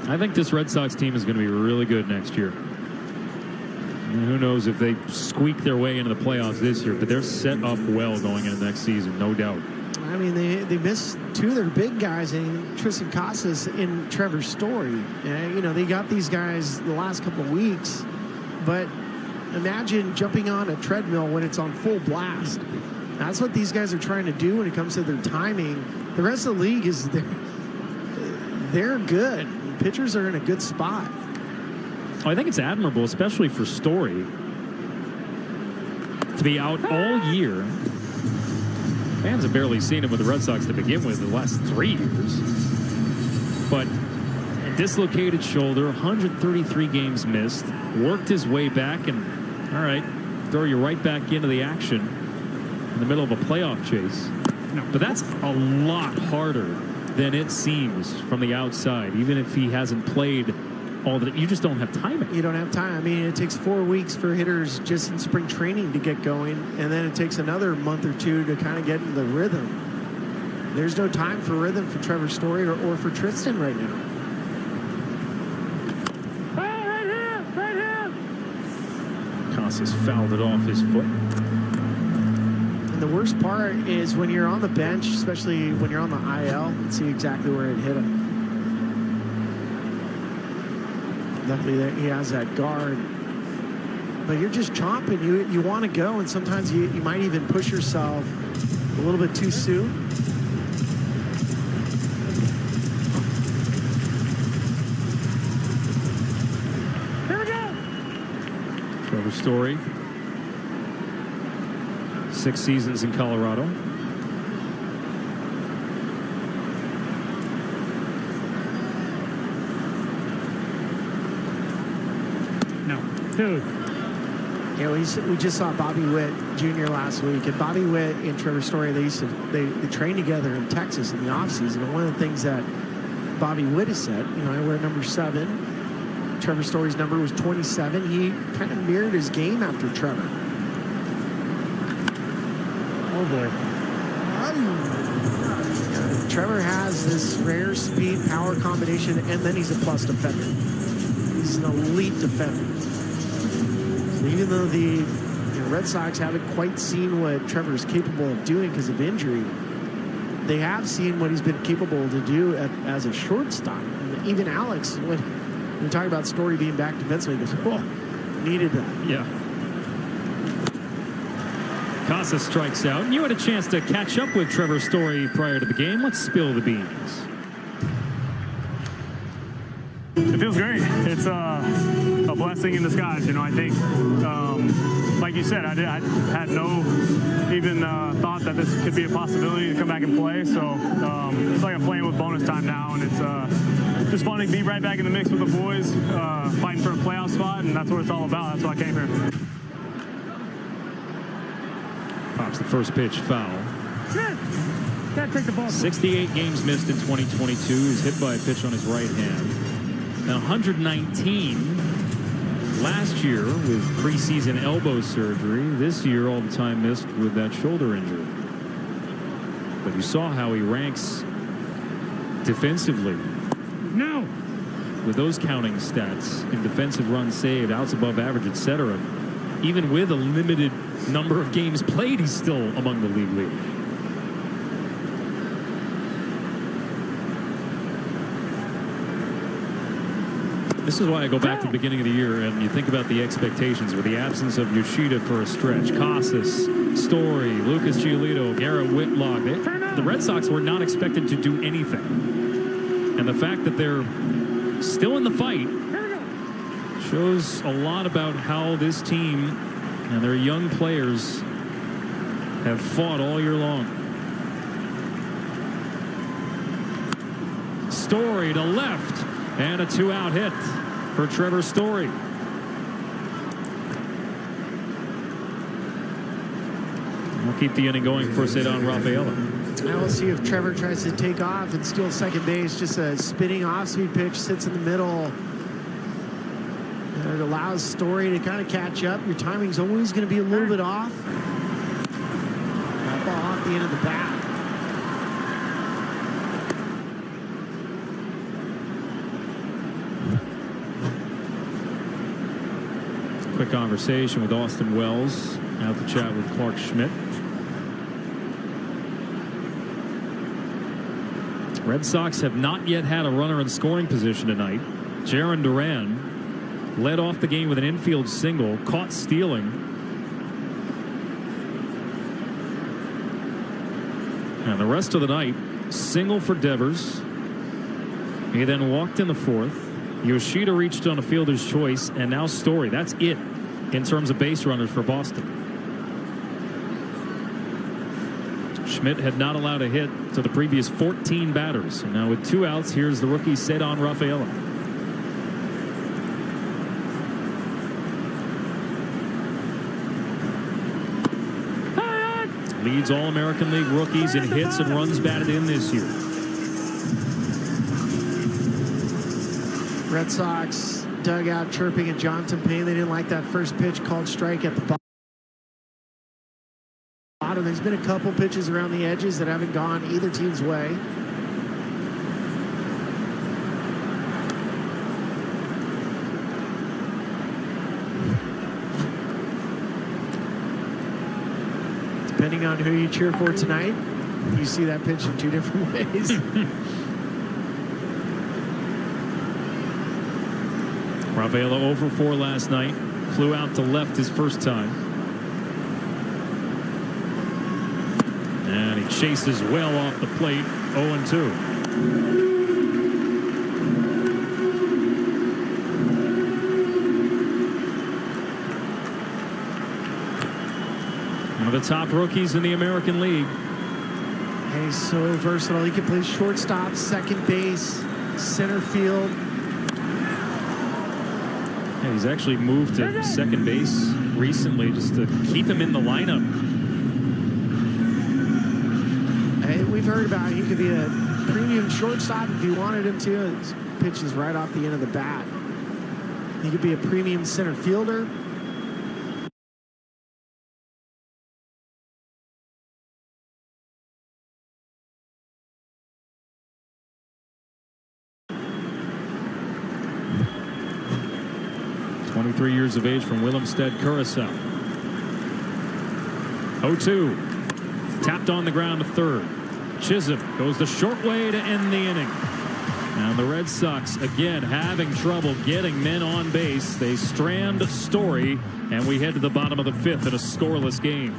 I think this Red Sox team is going to be really good next year. And who knows if they squeak their way into the playoffs this year, but they're set up well going into next season, no doubt. I mean, they missed 2 of their big guys in Tristan Casas and Trevor Story. You know, they got these guys the last couple of weeks, but imagine jumping on a treadmill when it's on full blast. That's what these guys are trying to do when it comes to their timing. The rest of the league is they're good. Pitchers are in a good spot. Oh, I think it's admirable, especially for Story, to be out all year. Fans have barely seen him with the Red Sox to begin with the last 3 years. But a dislocated shoulder, 133 games missed, worked his way back, and all right, throw you right back into the action in the middle of a playoff chase. But that's a lot harder than it seems from the outside, even if he hasn't played all that. You just don't have time. You don't have time. I mean, it takes 4 weeks for hitters just in spring training to get going, and then it takes another month or two to kind of get into the rhythm. There's no time for rhythm for Trevor Story or for Tristan right now. Right here. Casas fouled it off his foot. And the worst part is when you're on the bench, especially when you're on the IL, and see exactly where it hit him. Luckily, that he has that guard. But you're just chomping. You want to go, and sometimes you might even push yourself a little bit too soon. Here we go. Trevor Story, 6 seasons in Colorado. Dude. Yeah, we just saw Bobby Witt Jr. last week, and Bobby Witt and Trevor Story, they train together in Texas in the offseason. And one of the things that Bobby Witt has said, I wear number 7. Trevor Story's number was 27. He kind of mirrored his game after Trevor. Oh boy. Trevor has this rare speed power combination, and then he's a plus defender. He's an elite defender. Even though the Red Sox haven't quite seen what Trevor is capable of doing because of injury, they have seen what he's been capable to do as a shortstop. And even Alex, when we talk about Story being back defensively, he goes, "Oh, needed that." Yeah. Casas strikes out. And you had a chance to catch up with Trevor Story prior to the game. Let's spill the beans. It feels great. It's a blessing in disguise. I think, like you said, I had no even thought that this could be a possibility to come back and play. So it's like I'm playing with bonus time now, and it's just fun to be right back in the mix with the boys, fighting for a playoff spot, and that's what it's all about. That's why I came here. Pops the first pitch, foul. Gotta take the ball. 68 games missed in 2022. He's hit by a pitch on his right hand. And 119 last year with preseason elbow surgery. This year, all the time missed with that shoulder injury. But you saw how he ranks defensively. No. With those counting stats in defensive runs saved, outs above average, etc. Even with a limited number of games played, he's still among the league leaders. This is why I go back to the beginning of the year and you think about the expectations with the absence of Yoshida for a stretch. Casas, Story, Lucas Giolito, Garrett Whitlock. The Red Sox were not expected to do anything. And the fact that they're still in the fight shows a lot about how this team and their young players have fought all year long. Story to left. And a 2-out hit for Trevor Story. We'll keep the inning going for Cedon Rafaela. Now we'll see if Trevor tries to take off and steal second base. Just a spinning off-speed pitch, sits in the middle. And it allows Story to kind of catch up. Your timing's always going to be a little bit off. That ball off the end of the bat. Quick conversation with Austin Wells. Out to chat with Clark Schmidt. Red Sox have not yet had a runner in scoring position tonight. Jarren Duran led off the game with an infield single, caught stealing. And the rest of the night, single for Devers. He then walked in the 4th. Yoshida reached on a fielder's choice, and now Story. That's it in terms of base runners for Boston. Schmidt had not allowed a hit to the previous 14 batters. And now with 2 outs, here's the rookie Cedon Rafaela. Leads All-American League rookies in hits and runs batted in this year. Red Sox dugout chirping at Jonathan Payne. They didn't like that first pitch called strike at the bottom. There's been a couple pitches around the edges that haven't gone either team's way. Depending on who you cheer for tonight, you see that pitch in two different ways. Ravelo 0 for 4 last night. Flew out to left his first time. And he chases well off the plate. 0-2. One of the top rookies in the American League. He's so versatile. He can play shortstop, second base, center field. Yeah, he's actually moved to second base recently just to keep him in the lineup. Hey, we've heard about it. He could be a premium shortstop if you wanted him to. His pitch is right off the end of the bat. He could be a premium center fielder. Years of age from Willemstad, Curacao. 0-2. Tapped on the ground to third. Chisholm goes the short way to end the inning. And the Red Sox again having trouble getting men on base. They strand Story, and we head to the bottom of the fifth in a scoreless game.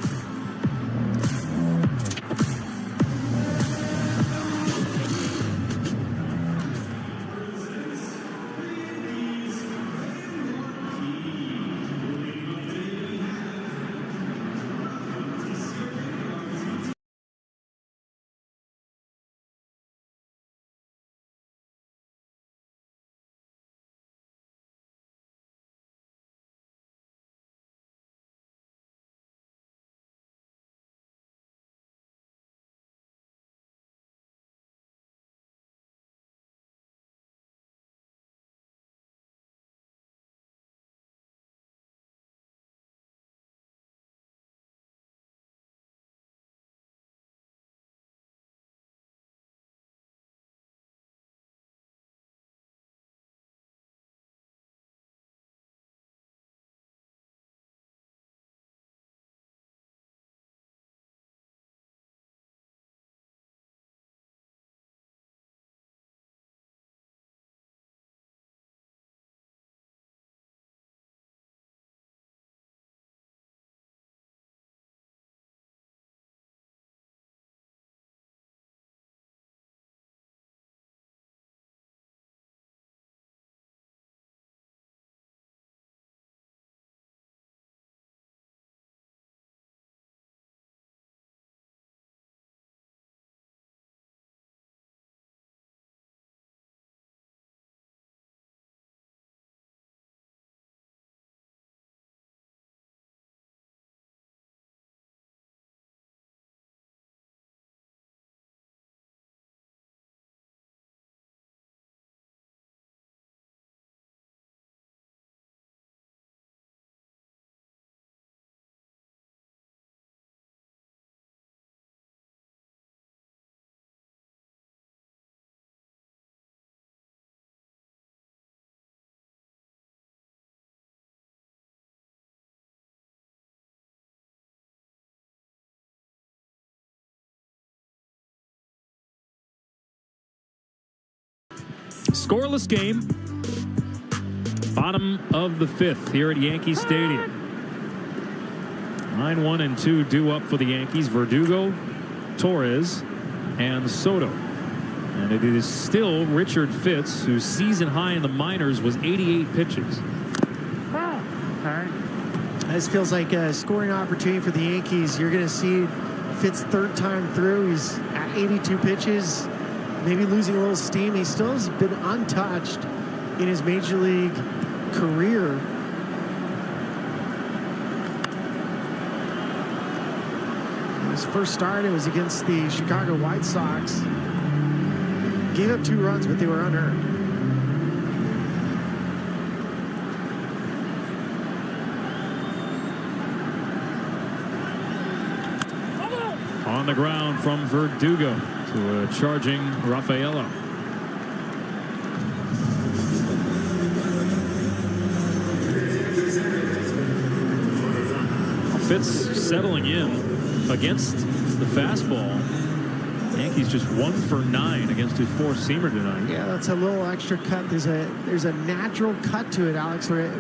Scoreless game. Bottom of the fifth here at Yankee Stadium. 9-1-2 due up for the Yankees. Verdugo, Torres, and Soto. And it is still Richard Fitz, whose season high in the minors was 88 pitches. This feels like a scoring opportunity for the Yankees. You're going to see Fitz third time through. He's at 82 pitches, maybe losing a little steam. He still has been untouched in his major league career. His first start, it was against the Chicago White Sox. Gave up 2 runs, but they were unearned. on the ground from Verdugo to a charging Rafaela. Fitz settling in against the fastball. Yankees just 1 for 9 against his four-seamer tonight. Yeah, that's a little extra cut. There's a natural cut to it, Alex, where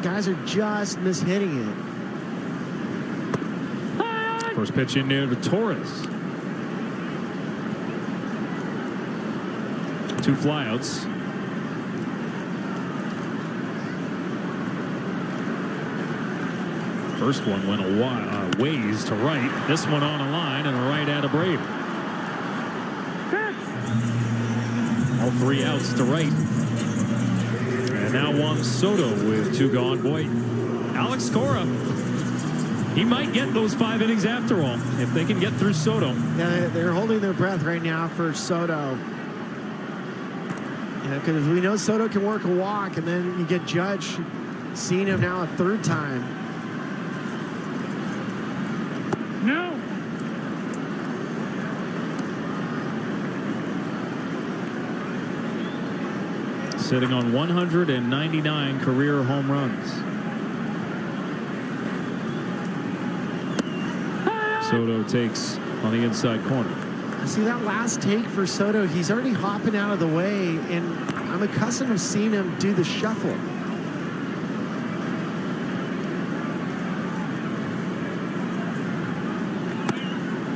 guys are just mishitting it. First pitch in there to Torres. 2 flyouts. First one went a ways to right. This one on a line and a right at a Brave. All 3 outs to right. And now Juan Soto with 2 gone. Boy, Alex Cora, he might get those 5 innings after all if they can get through Soto. Yeah, they're holding their breath right now for Soto. Yeah, because we know Soto can work a walk, and then you get Judge seeing him now a 3rd time. No. Sitting on 199 career home runs. Soto takes on the inside corner. See that last take for Soto, he's already hopping out of the way, and I'm accustomed to seeing him do the shuffle.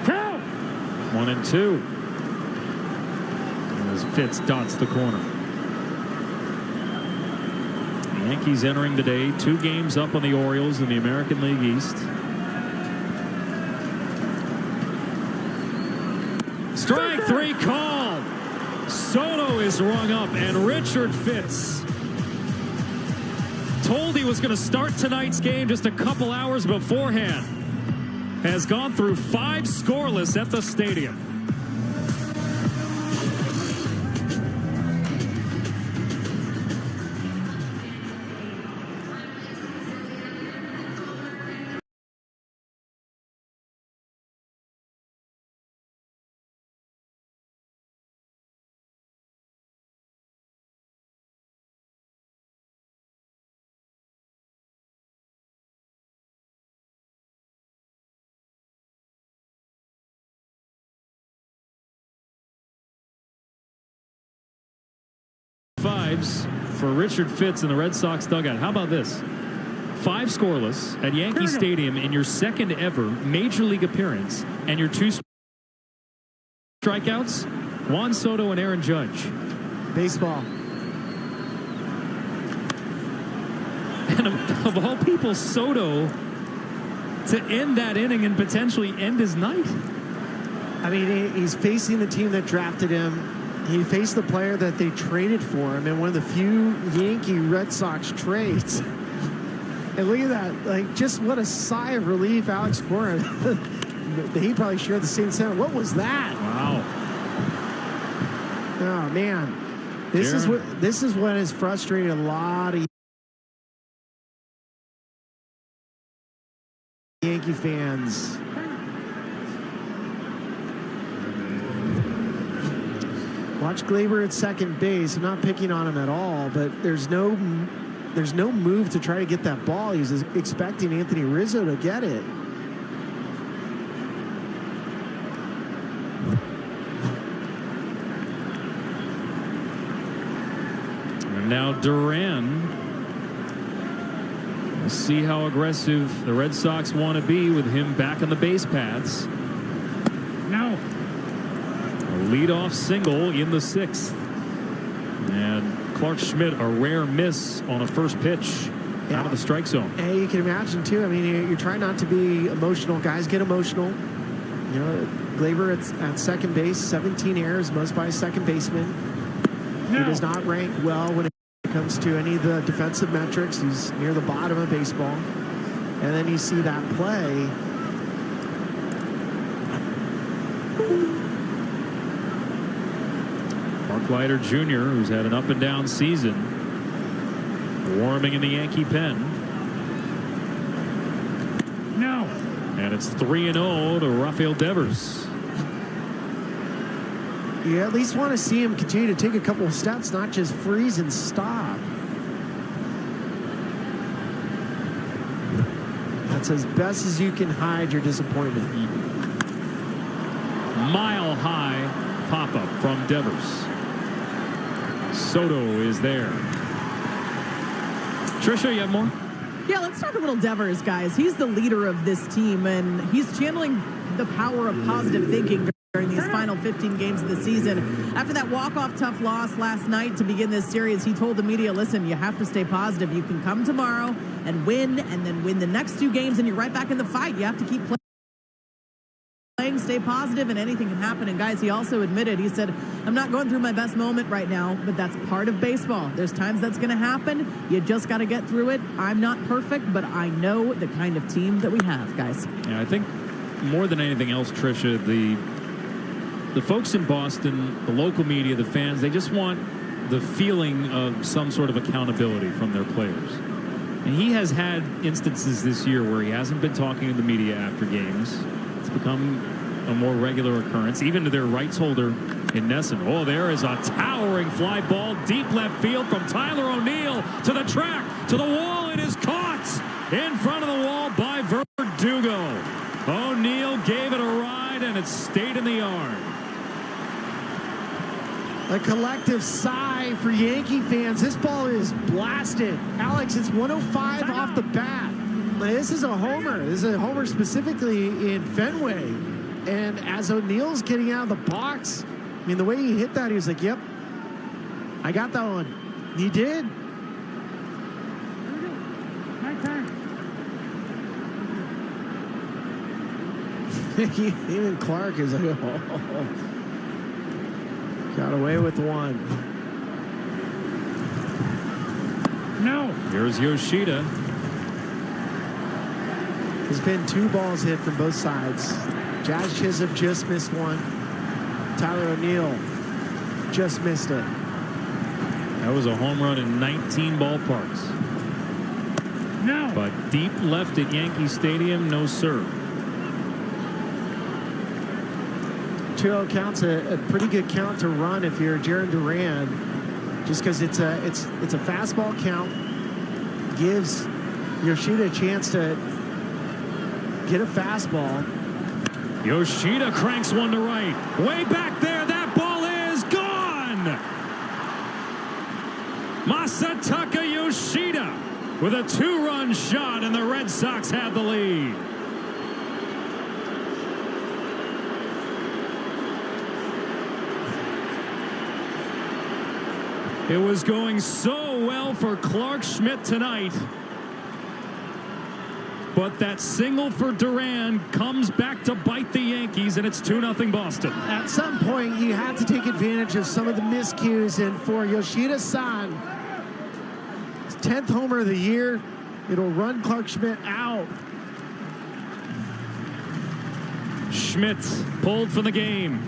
Count. 1-2. As Fitz dots the corner. The Yankees entering the day 2 games up on the Orioles in the American League East. Strike 3 called. Soto is rung up, and Richard Fitz, told he was going to start tonight's game just a couple hours beforehand, has gone through 5 scoreless at the stadium. Fives for Richard Fitz in the Red Sox dugout. How about this? 5 scoreless at Yankee Stadium in your 2nd ever Major League appearance, and your 2 strikeouts, Juan Soto and Aaron Judge. Baseball. And of all people, Soto to end that inning and potentially end his night. I mean, he's facing the team that drafted him. He faced the player that they traded for him in one of the few Yankee Red Sox trades. And look at that. Like, just what a sigh of relief Alex Cora. He probably shared the same sentiment. What was that? Wow. Oh, man. This is what has frustrated a lot of Yankee fans. Watch Gleyber at second base. I'm not picking on him at all, but there's no move to try to get that ball. He was expecting Anthony Rizzo to get it. And now Duran. We'll see how aggressive the Red Sox want to be with him back on the base paths. No. Leadoff single in the 6th. And Clark Schmidt, a rare miss on a first pitch out of the strike zone. Hey, you can imagine, too. I mean, you're trying not to be emotional. Guys get emotional. You know, Gleyber at second base, 17 errors, most by a second baseman. No. He does not rank well when it comes to any of the defensive metrics. He's near the bottom of baseball. And then you see that play. Leiter Jr., who's had an up and down season, warming in the Yankee pen. No. And it's 3-0 to Rafael Devers. You at least want to see him continue to take a couple of steps, not just freeze and stop. That's as best as you can hide your disappointment. Mile high pop-up from Devers. Soto is there. Trisha, you have more? Yeah, let's talk a little Devers, guys. He's the leader of this team, and he's channeling the power of positive thinking during these final 15 games of the season. After that walk-off tough loss last night to begin this series, he told the media, listen, you have to stay positive. You can come tomorrow and win, and then win the next 2 games, and you're right back in the fight. You have to keep playing, stay positive, and anything can happen. And guys, he also admitted, he said, I'm not going through my best moment right now, but that's part of baseball. There's times that's going to happen. You just got to get through it. I'm not perfect, but I know the kind of team that we have, guys. Yeah, I think more than anything else, Trisha, the folks in Boston, the local media, the fans, they just want the feeling of some sort of accountability from their players. And he has had instances this year where he hasn't been talking to the media after games. It's become a more regular occurrence, even to their rights holder in Nesson. Oh, there is a towering fly ball, deep left field from Tyler O'Neill to the track, to the wall. It is caught in front of the wall by Verdugo. O'Neill gave it a ride, and it stayed in the yard. A collective sigh for Yankee fans. This ball is blasted. Alex, it's 105 off the bat. This is a homer. This is a homer specifically in Fenway. And as O'Neill's getting out of the box, I mean, the way he hit that, he was like, yep, I got that one. He did. My turn. Even Clark is like, oh. Got away with one. No. Here's Yoshida. There's been 2 balls hit from both sides. Jazz Chisholm just missed one. Tyler O'Neill just missed it. That was a home run in 19 ballparks. No. But deep left at Yankee Stadium, no sir. 2-0 counts a pretty good count to run if you're Jaron Duran, just because it's a fastball count, gives Yoshida a chance to get a fastball. Yoshida cranks one to right. Way back there, that ball is gone! Masataka Yoshida with a 2-run shot, and the Red Sox have the lead. It was going so well for Clark Schmidt tonight. But that single for Duran comes back to bite the Yankees, and it's 2-0 Boston. At some point, you have to take advantage of some of the miscues, and for Yoshida-san, his 10th homer of the year, it'll run Clark Schmidt out. Schmidt pulled from the game.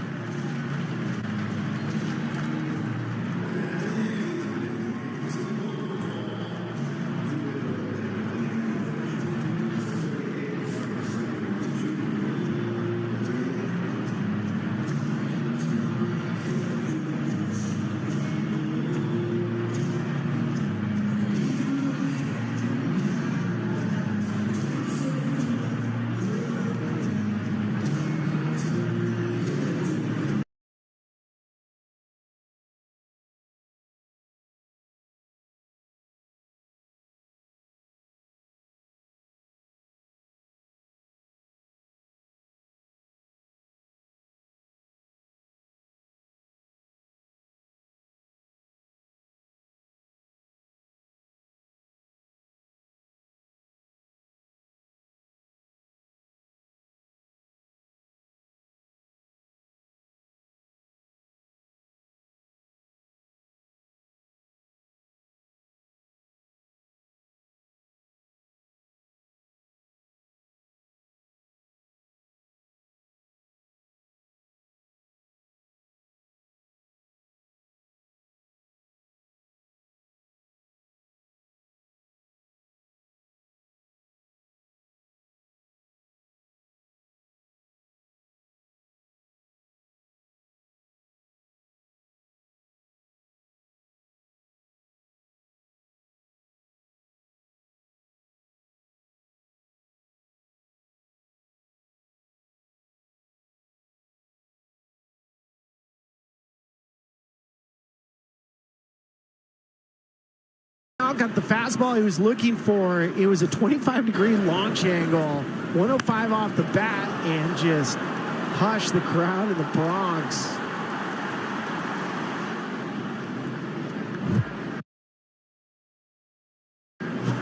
Mount got the fastball he was looking for. It was a 25-degree launch angle, 105 off the bat, and just hushed the crowd in the Bronx.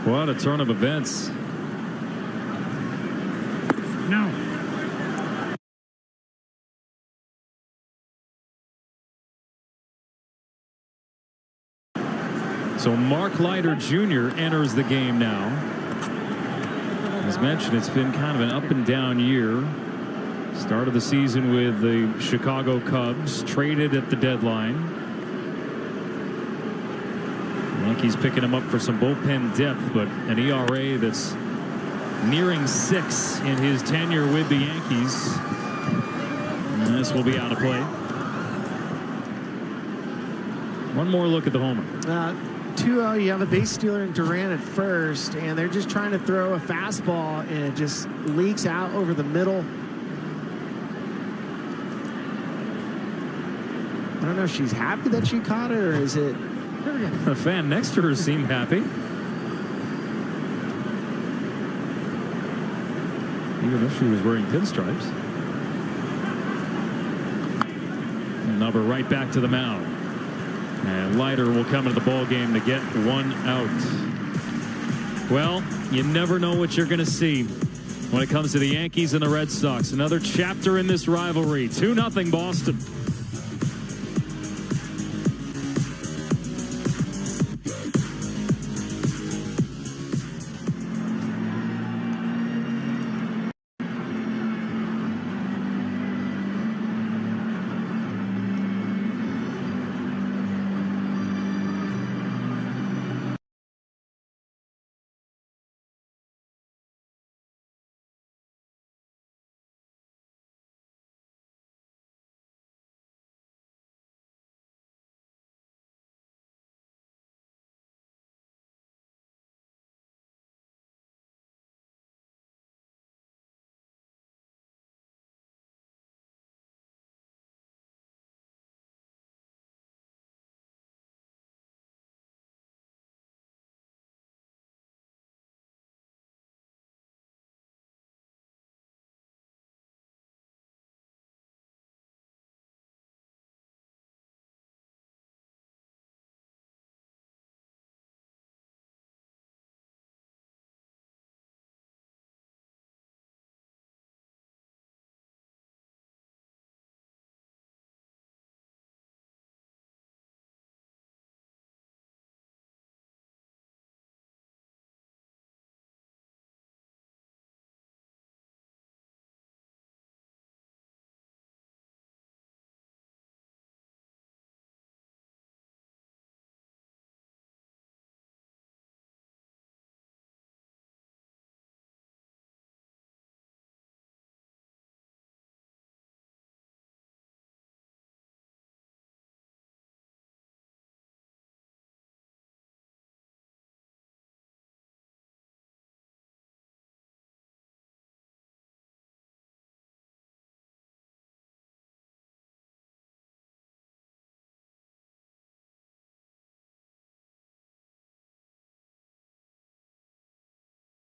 What a turn of events. No. So Mark Leiter Jr. enters the game now. As mentioned, it's been kind of an up and down year. Start of the season with the Chicago Cubs, traded at the deadline. Yankees picking him up for some bullpen depth, but an ERA that's nearing 6 in his tenure with the Yankees. And this will be out of play. One more look at the homer. 2-0, you have a base stealer in Duran at first, and they're just trying to throw a fastball, and it just leaks out over the middle. I don't know if she's happy that she caught it, or is it... The fan next to her seemed happy. Even if she was wearing pinstripes. Number right back to the mound. And Leiter will come into the ball game to get 1 out. Well, you never know what you're going to see when it comes to the Yankees and the Red Sox. Another chapter in this rivalry. 2-0 Boston.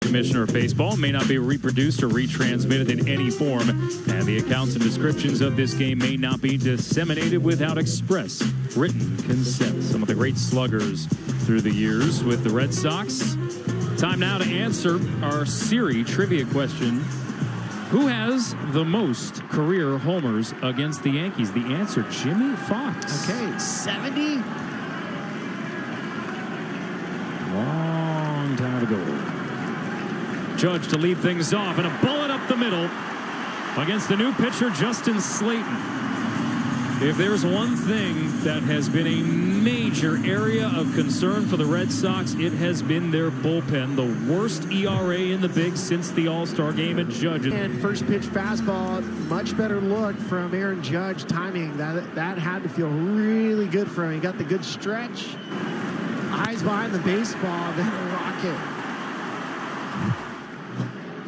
Commissioner of Baseball may not be reproduced or retransmitted in any form, and the accounts and descriptions of this game may not be disseminated without express written consent. Some of the great sluggers through the years with the Red Sox. Time now to answer our Siri trivia question. Who has the most career homers against the Yankees? The answer, Jimmy Fox. Okay, 70? Long time ago. Judge to lead things off, and a bullet up the middle against the new pitcher, Justin Slayton. If there's one thing that has been a major area of concern for the Red Sox, it has been their bullpen. The worst ERA in the Bigs since the All-Star game at Judge. And first pitch fastball, much better look from Aaron Judge. Timing, that had to feel really good for him. He got the good stretch. Eyes behind the baseball, then a rocket.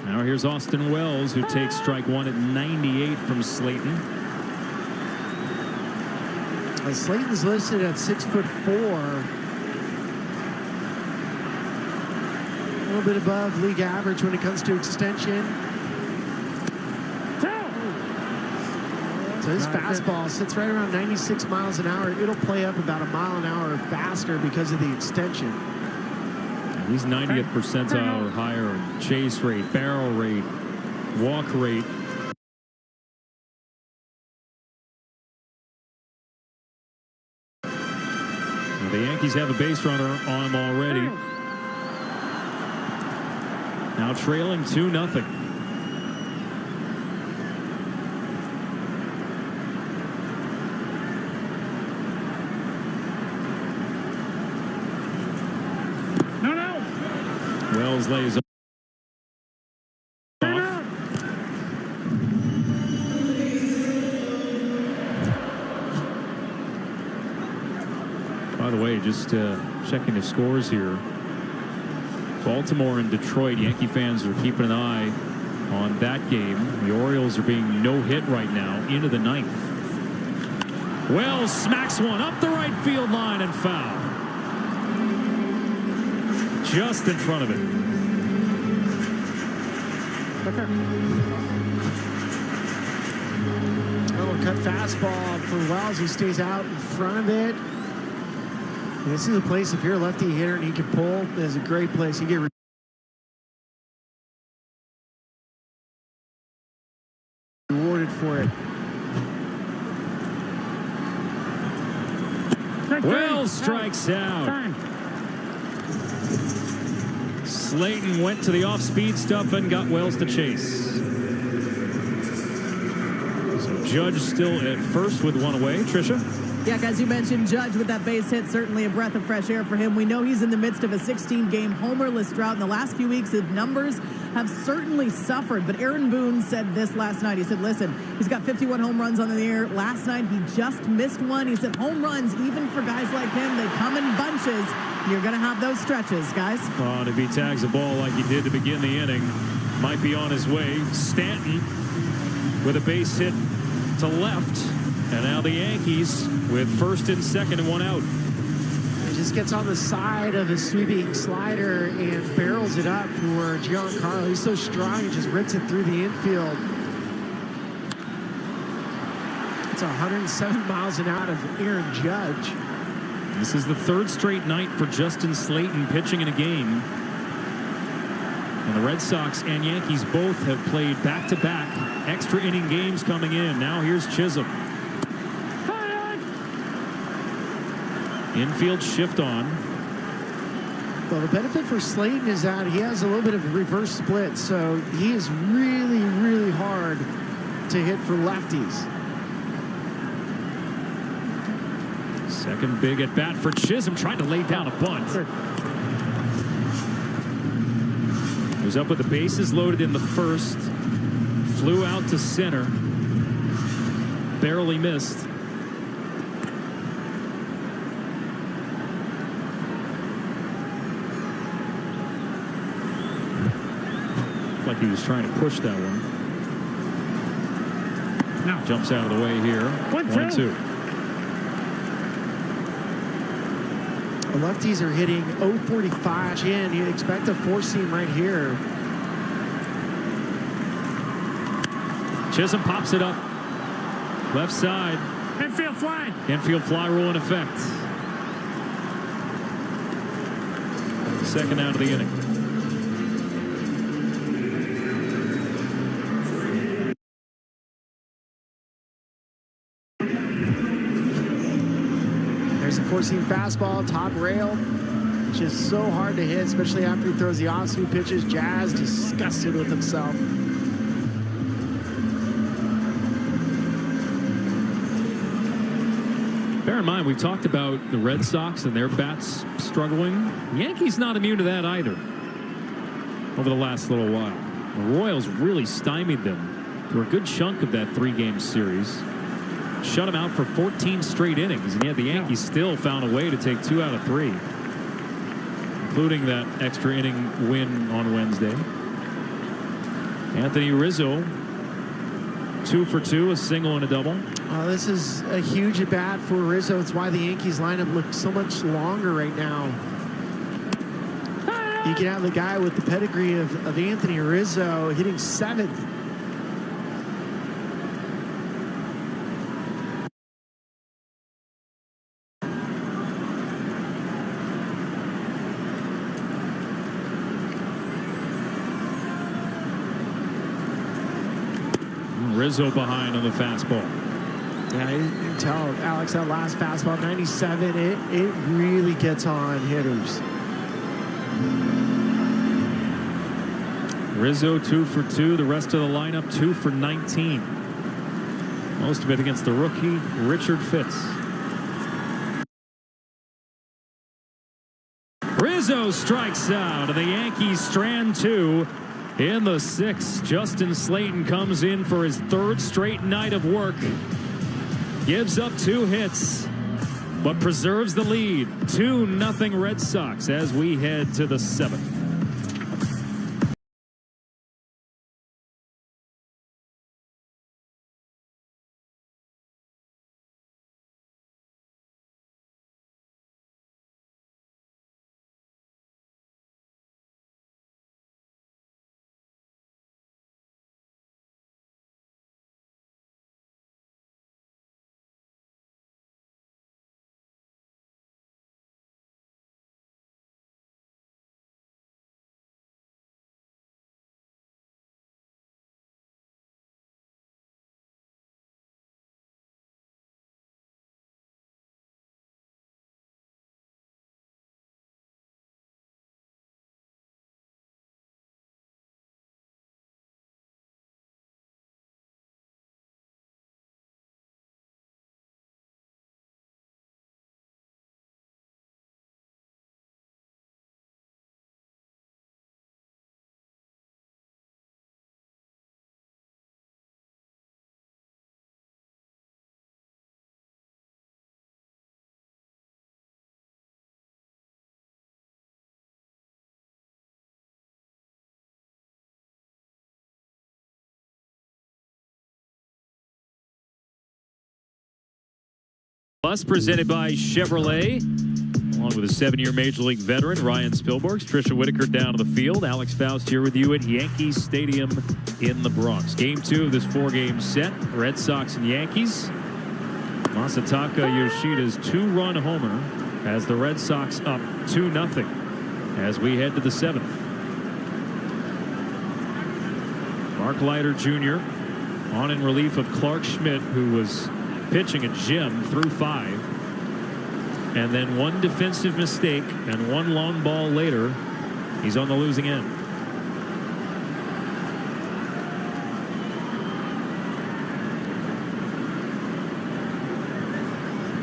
Now here's Austin Wells, who takes strike one at 98 from Slayton. Slayton's listed at 6'4". little bit above league average when it comes to extension. So his fastball sits right around 96 miles an hour. It'll play up about a mile an hour faster because of the extension. He's 90th percentile or higher in chase rate, barrel rate, walk rate. Well, the Yankees have a base runner on him already. Now trailing 2-0. Wells lays off. By the way, just checking the scores here. Baltimore and Detroit, Yankee fans are keeping an eye on that game. The Orioles are being no-hit right now into the 9th. Wells smacks one up the right field line and foul. Just in front of it. Oh, cut fastball for Wells. He stays out in front of it. This is a place, if you're a lefty hitter and he can pull, this is a great place. You get rewarded for it. Wells strikes out. Slayton went to the off-speed stuff and got Wells to chase. So Judge still at first with one away. Tricia? Yeah, guys, you mentioned Judge with that base hit. Certainly a breath of fresh air for him. We know he's in the midst of a 16-game homerless drought. In the last few weeks, his numbers have certainly suffered. But Aaron Boone said this last night. He said, listen, he's got 51 home runs on the year. Last night, he just missed one. He said, home runs, even for guys like him, they come in bunches. You're going to have those stretches, guys. Oh, and if he tags a ball like he did to begin the inning, might be on his way. Stanton with a base hit to left. And now the Yankees with first and second and one out. He just gets on the side of his sweeping slider and barrels it up for Giancarlo. He's so strong, he just rips it through the infield. It's 107 miles an hour of Aaron Judge. This is the third straight night for Justin Slayton pitching in a game. And the Red Sox and Yankees both have played back-to-back extra inning games coming in. Now here's Chisholm. Infield shift on. Well, the benefit for Slayton is that he has a little bit of a reverse split, so he is really, really hard to hit for lefties. Second big at bat for Chisholm, trying to lay down a bunt. He was up with the bases loaded in the first, flew out to center, barely missed. Like he was trying to push that one. No. Jumps out of the way here. 1-2. The lefties are hitting 045 in. You'd expect a four-seam right here. Chisholm pops it up. Left side. Infield fly. Infield fly rule in effect. Second out of the inning. There's a four-seam fastball, top rail. Just so hard to hit, especially after he throws the off-speed pitches. Jazz disgusted with himself. Bear in mind, we've talked about the Red Sox and their bats struggling. The Yankees not immune to that either over the last little while. The Royals really stymied them for a good chunk of that three-game series. Shut them out for 14 straight innings, and yet the Yankees still found a way to take 2 out of 3, including that extra inning win on Wednesday. Anthony Rizzo, 2 for 2, a single and a double. This is a huge at-bat for Rizzo. It's why the Yankees lineup looks so much longer right now. You can have the guy with the pedigree of Anthony Rizzo hitting 7th. Rizzo behind on the fastball. Yeah, you can tell, Alex, that last fastball, 97, it really gets on hitters. Rizzo 2 for 2. The rest of the lineup 2 for 19. Most of it against the rookie, Richard Fitz. Rizzo strikes out, and the Yankees strand 2 in the 6th. Justin Slayton comes in for his 3rd straight night of work. Gives up 2 hits, but preserves the lead. 2-0 Red Sox as we head to the 7th. Plus, presented by Chevrolet, along with a 7-year Major League veteran, Ryan Spilborghs. Trisha Whitaker down to the field. Alex Faust here with you at Yankee Stadium in the Bronx. Game 2 of this 4-game set, Red Sox and Yankees. Masataka Yoshida's 2-run homer has the Red Sox up 2-0 as we head to the 7th. Mark Leiter Jr. on in relief of Clark Schmidt, who was pitching a gem through 5. And then 1 defensive mistake and 1 long ball later, he's on the losing end.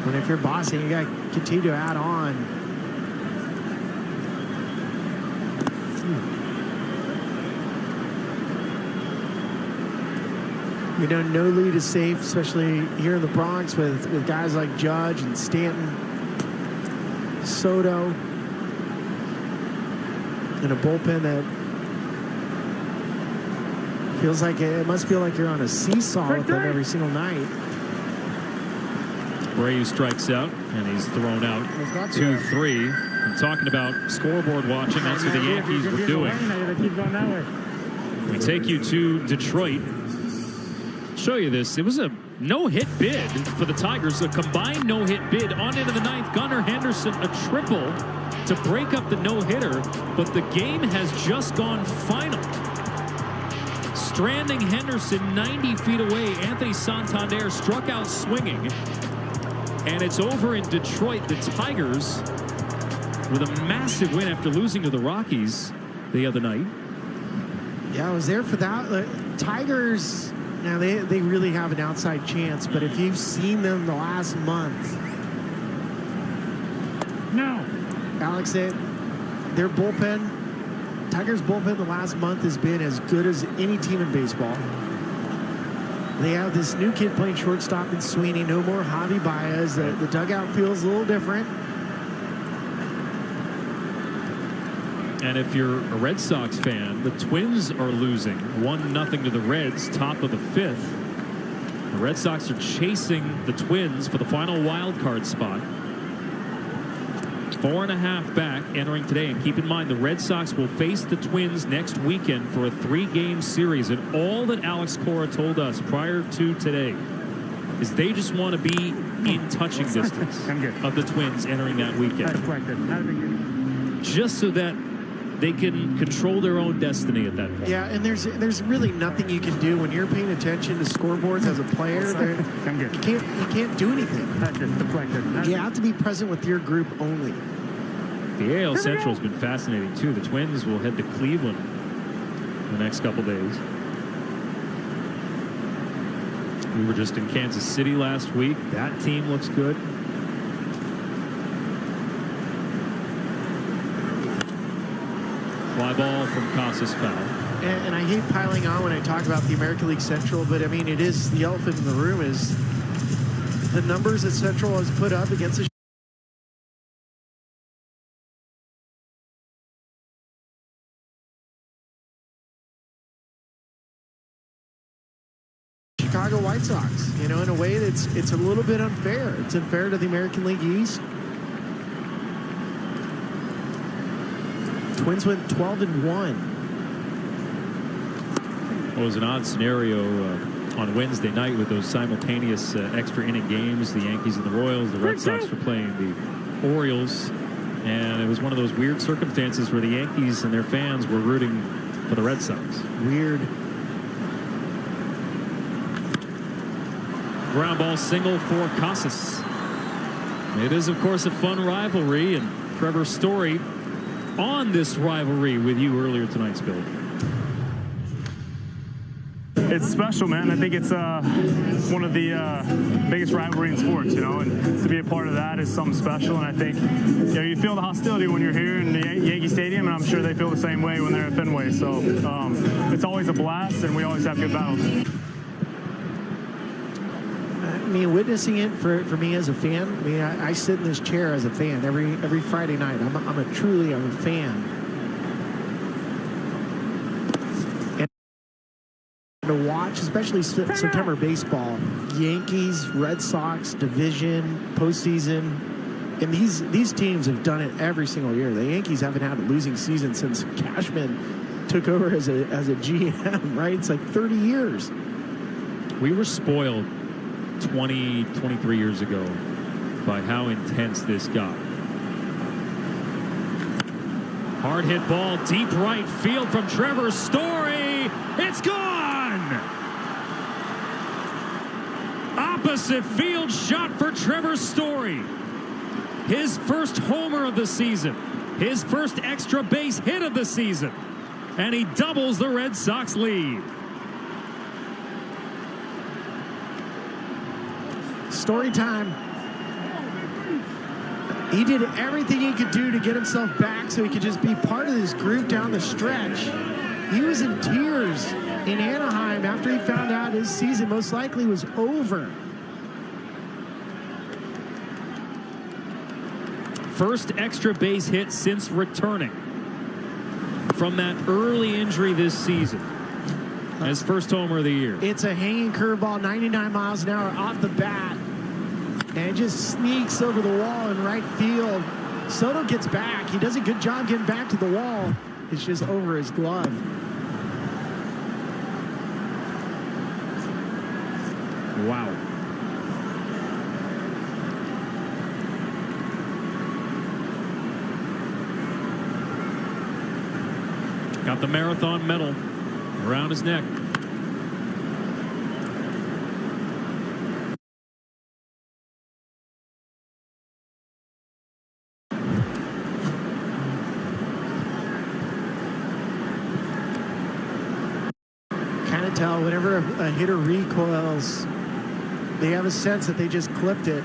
And if you're Boston, you got to continue to add on. You know, no lead is safe, especially here in the Bronx with guys like Judge and Stanton, Soto, and a bullpen that feels like it must feel like you're on a seesaw with them every single night. Brayu strikes out, and he's thrown out 2-3. I'm talking about scoreboard watching. That's what the Yankees were doing. We take you to Detroit. Show you this. It was a no-hit bid for the Tigers, a combined no-hit bid on into the 9th. Gunnar Henderson, a triple to break up the no-hitter, but the game has just gone final. Stranding Henderson 90 feet away. Anthony Santander struck out swinging, and it's over in Detroit. The Tigers with a massive win after losing to the Rockies the other night. Yeah, I was there for that. Tigers, now they really have an outside chance, but if you've seen them the last month, No. Alex, their bullpen, Tigers bullpen the last month has been as good as any team in baseball. They have this new kid playing shortstop in Sweeney. No more Javi Baez. The dugout feels a little different. And if you're a Red Sox fan, the Twins are losing 1-0 to the Reds, top of the 5th. The Red Sox are chasing the Twins for the final wild card spot. 4.5 back entering today. And keep in mind, the Red Sox will face the Twins next weekend for a 3-game series. And all that Alex Cora told us prior to today is they just want to be in touching distance of the Twins entering that weekend. Just so that they can control their own destiny at that point. Yeah, and there's really nothing you can do when you're paying attention to scoreboards as a player. You can't do anything. You have to be present with your group only. The AL Central has been fascinating too. The Twins will head to Cleveland the next couple days. We were just in Kansas City last week. That team looks good. Fly ball from Casas foul. And I hate piling on when I talk about the American League Central, but I mean, it is the elephant in the room is the numbers that Central has put up against the Chicago White Sox, you know, in a way that's it's a little bit unfair. It's unfair to the American League East. Twins went 12-1. Well, it was an odd scenario on Wednesday night with those simultaneous extra inning games. The Yankees and the Royals. The Red Sox were playing the Orioles. And it was one of those weird circumstances where the Yankees and their fans were rooting for the Red Sox. Weird. Ground ball single for Casas. It is, of course, a fun rivalry, and Trevor Story on this rivalry with you earlier tonight, Bill. It's special, man. I think it's one of the biggest rivalry in sports, you know, and to be a part of that is something special. And I think, you know, you feel the hostility when you're here in the Yankee Stadium, and I'm sure they feel the same way when they're at Fenway. So it's always a blast, and we always have good battles. I mean, witnessing it for me as a fan, I mean, I sit in this chair as a fan every Friday night. I'm a fan. And to watch, especially September baseball, Yankees, Red Sox, division, postseason, and these teams have done it every single year. The Yankees haven't had a losing season since Cashman took over as a GM, right? It's like 30 years. We were spoiled 23 years ago by how intense this got. Hard hit ball, deep right field from Trevor Story. It's gone! Opposite field shot for Trevor Story. His first homer of the season. His first extra base hit of the season. And he doubles the Red Sox lead. Story time. He did everything he could do to get himself back so he could just be part of this group down the stretch. He was in tears in Anaheim after he found out his season most likely was over. First extra base hit since returning from that early injury this season. His first homer of the year. It's a hanging curveball, 99 miles an hour off the bat. And it just sneaks over the wall in right field. Soto gets back. He does a good job getting back to the wall. It's just over his glove. Wow. Got the marathon medal around his neck. Kind of tell whenever a hitter recoils, they have a sense that they just clipped it.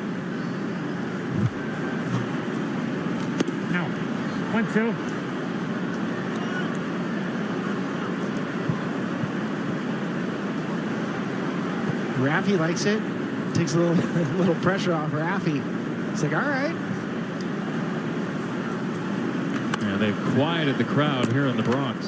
No. 1-2. Raffy likes it. Takes a little pressure off Raffy. It's like, all right. Yeah, they've quieted the crowd here in the Bronx.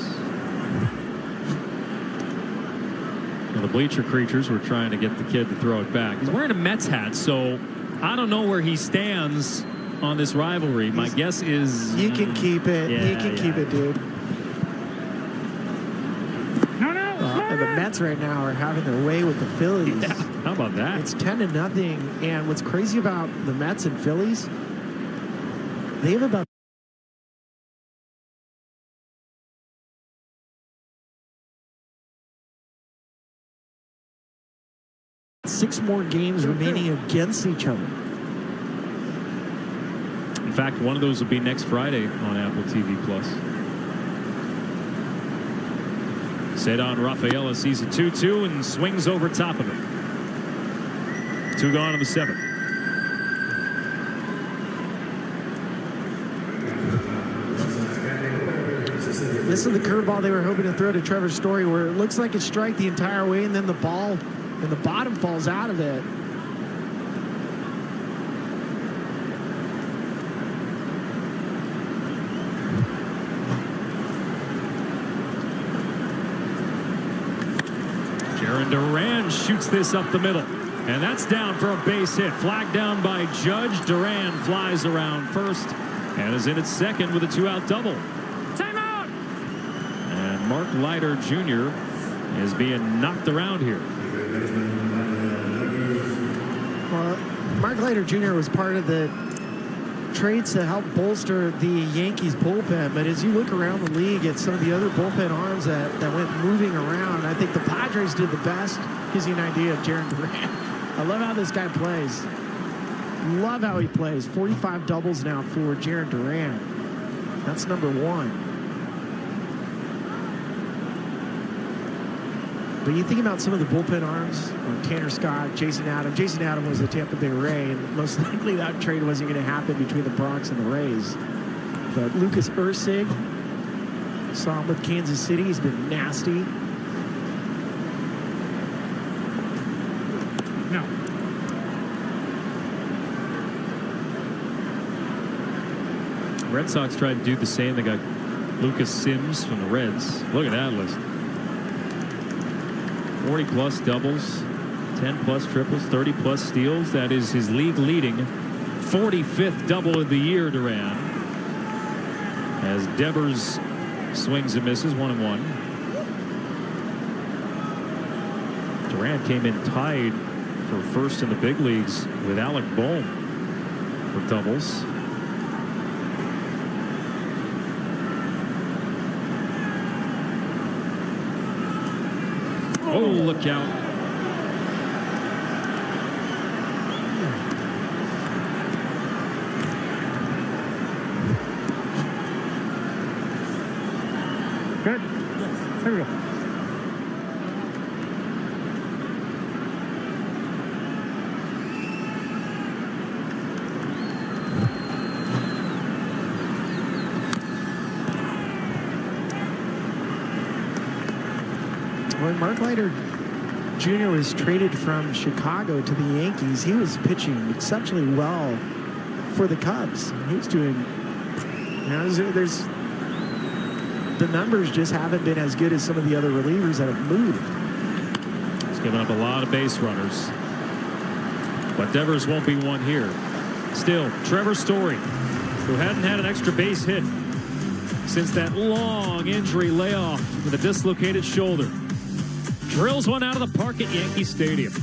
Well, the bleacher creatures were trying to get the kid to throw it back. He's wearing a Mets hat, so I don't know where he stands on this rivalry. My guess is he can keep it. Yeah, he can keep it, dude. No. The Mets right now are having their way with the Phillies. Yeah, how about that? It's 10-0. And what's crazy about the Mets and Phillies, they have about six more games remaining against each other. In fact, one of those will be next Friday on Apple TV+. Cedon Rafaela sees a 2-2 and swings over top of it. 2 gone in the 7th. This is the curveball they were hoping to throw to Trevor Story, where it looks like it's strike the entire way, and then the ball and the bottom falls out of it. Jaron Duran shoots this up the middle. And that's down for a base hit. Flagged down by Judge. Duran flies around first and is in at second with a 2-out double. Timeout! And Mark Leiter Jr. is being knocked around here. Well, Mark Leiter Jr. was part of the trades to help bolster the Yankees bullpen, but as you look around the league at some of the other bullpen arms that went moving around, I think the Padres did the best. Gives you an idea of Jaron Duran. I love how this guy plays. Love how he plays. 45 doubles now for Jaron Duran. That's number 1. But you think about some of the bullpen arms, Tanner Scott, Jason Adam. Jason Adam was the Tampa Bay Ray, and most likely that trade wasn't going to happen between the Bronx and the Rays. But Lucas Ursig, saw him with Kansas City. He's been nasty. No. Red Sox tried to do the same. They got Lucas Sims from the Reds. Look at that list. 40-plus doubles, 10-plus triples, 30-plus steals. That is his league-leading 45th double of the year, Duran. As Devers swings and misses, 1-1. Duran came in tied for first in the big leagues with Alec Bohm for doubles. Oh, look out. Good. There we go. When Mark Leiter Jr. was traded from Chicago to the Yankees, he was pitching exceptionally well for the Cubs. He was doing, you know, there's the numbers just haven't been as good as some of the other relievers that have moved. He's given up a lot of base runners, but Devers won't be one here. Still, Trevor Story, who hadn't had an extra base hit since that long injury layoff with a dislocated shoulder, drills one out of the park at Yankee Stadium.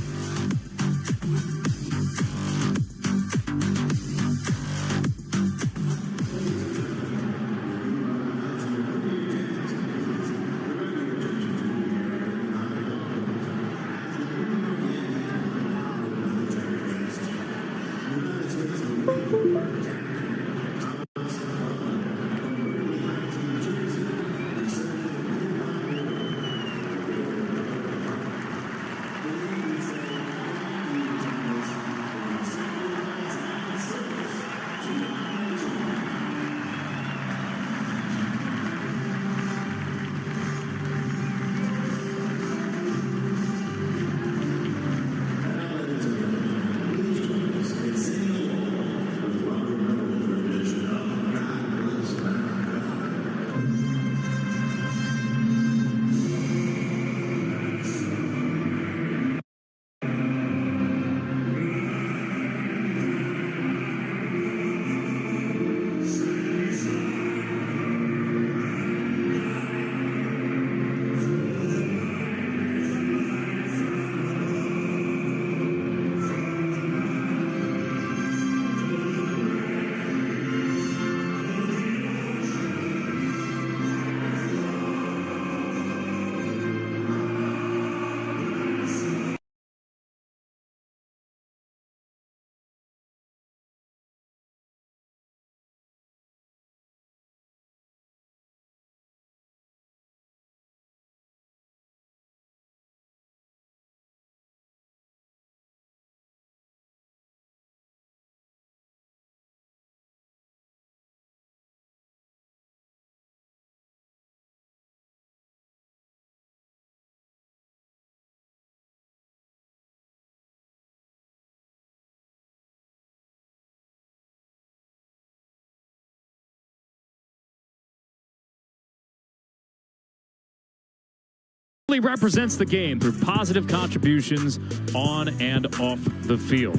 represents the game through positive contributions on and off the field.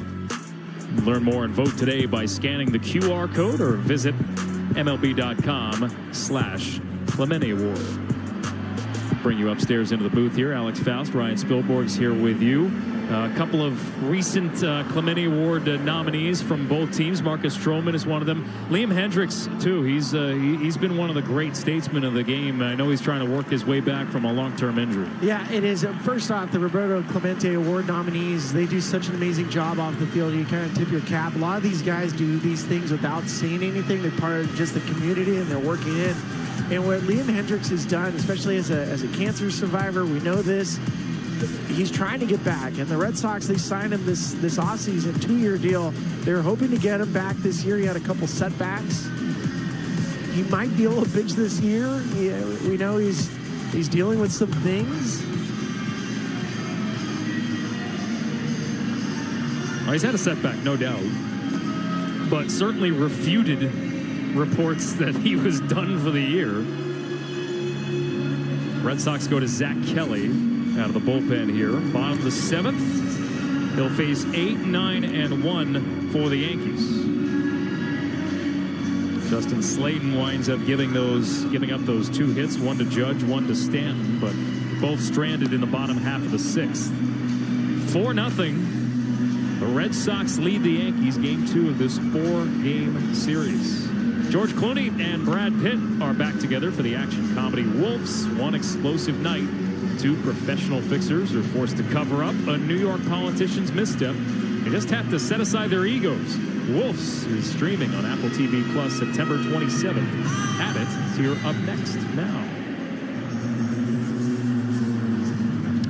Learn more and vote today by scanning the QR code or visit MLB.com/Clemente Award. Bring you upstairs into the booth here. Alex Faust, Ryan Spielborg's here with you. A couple of recent Clemente Award nominees from both teams. Marcus Stroman is one of them. Liam Hendriks, too. He's been one of the great statesmen of the game. I know he's trying to work his way back from a long-term injury. Yeah, it is. First off, the Roberto Clemente Award nominees, they do such an amazing job off the field. You kind of tip your cap. A lot of these guys do these things without saying anything. They're part of just the community, and they're working in. And what Liam Hendriks has done, especially as a cancer survivor, we know this, he's trying to get back. And the Red Sox, they signed him this offseason, 2-year deal. They're hoping to get him back this year. He had a couple setbacks. He might be able to pitch this year. We know he's dealing with some things. Well, he's had a setback, no doubt. But certainly refuted reports that he was done for the year. Red Sox go to Zach Kelly out of the bullpen here. Bottom of the 7th. He'll face 8, 9, and 1 for the Yankees. Justin Slayton winds up giving up those 2 hits, one to Judge, one to Stanton, but both stranded in the bottom half of the 6th. 4-0. The Red Sox lead the Yankees game 2 of this 4-game series. George Clooney and Brad Pitt are back together for the action comedy Wolves. One explosive night. 2 professional fixers are forced to cover up a New York politician's misstep. They just have to set aside their egos. Wolves is streaming on Apple TV Plus September 27th. Have it. So you're up next now.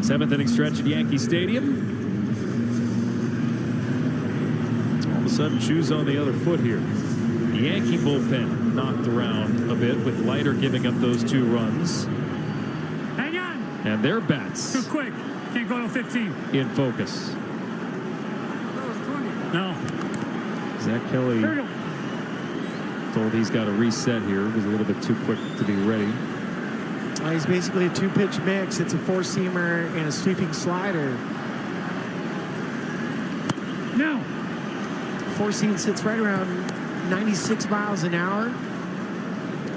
7th inning stretch at Yankee Stadium. All of a sudden, shoes on the other foot here. The Yankee bullpen knocked around a bit with Leiter giving up those 2 runs. Hang on. And their bats. Too quick. Can't go to 15. In focus. No. Zach Kelly told he's got to reset here. It was a little bit too quick to be ready. He's basically a 2-pitch mix. It's a 4-seamer and a sweeping slider. No. 4-seam sits right around 96 miles an hour,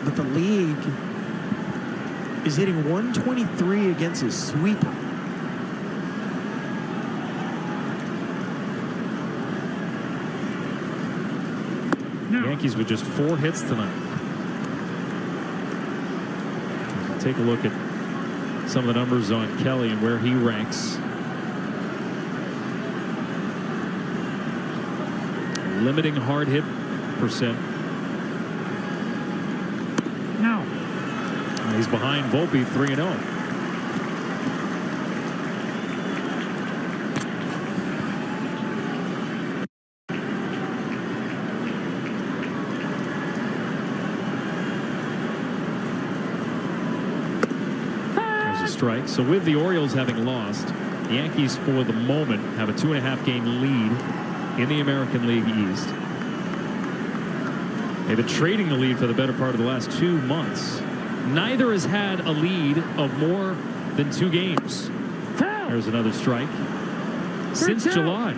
but the league is hitting 123 against his sweeper. No. Yankees with just 4 hits tonight. Take a look at some of the numbers on Kelly and where he ranks. Limiting hard hit percent. No. He's behind Volpe 3-0. There's a strike. So with the Orioles having lost, the Yankees for the moment have a 2.5-game lead in the American League East. They've been trading the lead for the better part of the last 2 months. Neither has had a lead of more than 2 games. There's another strike. Since July.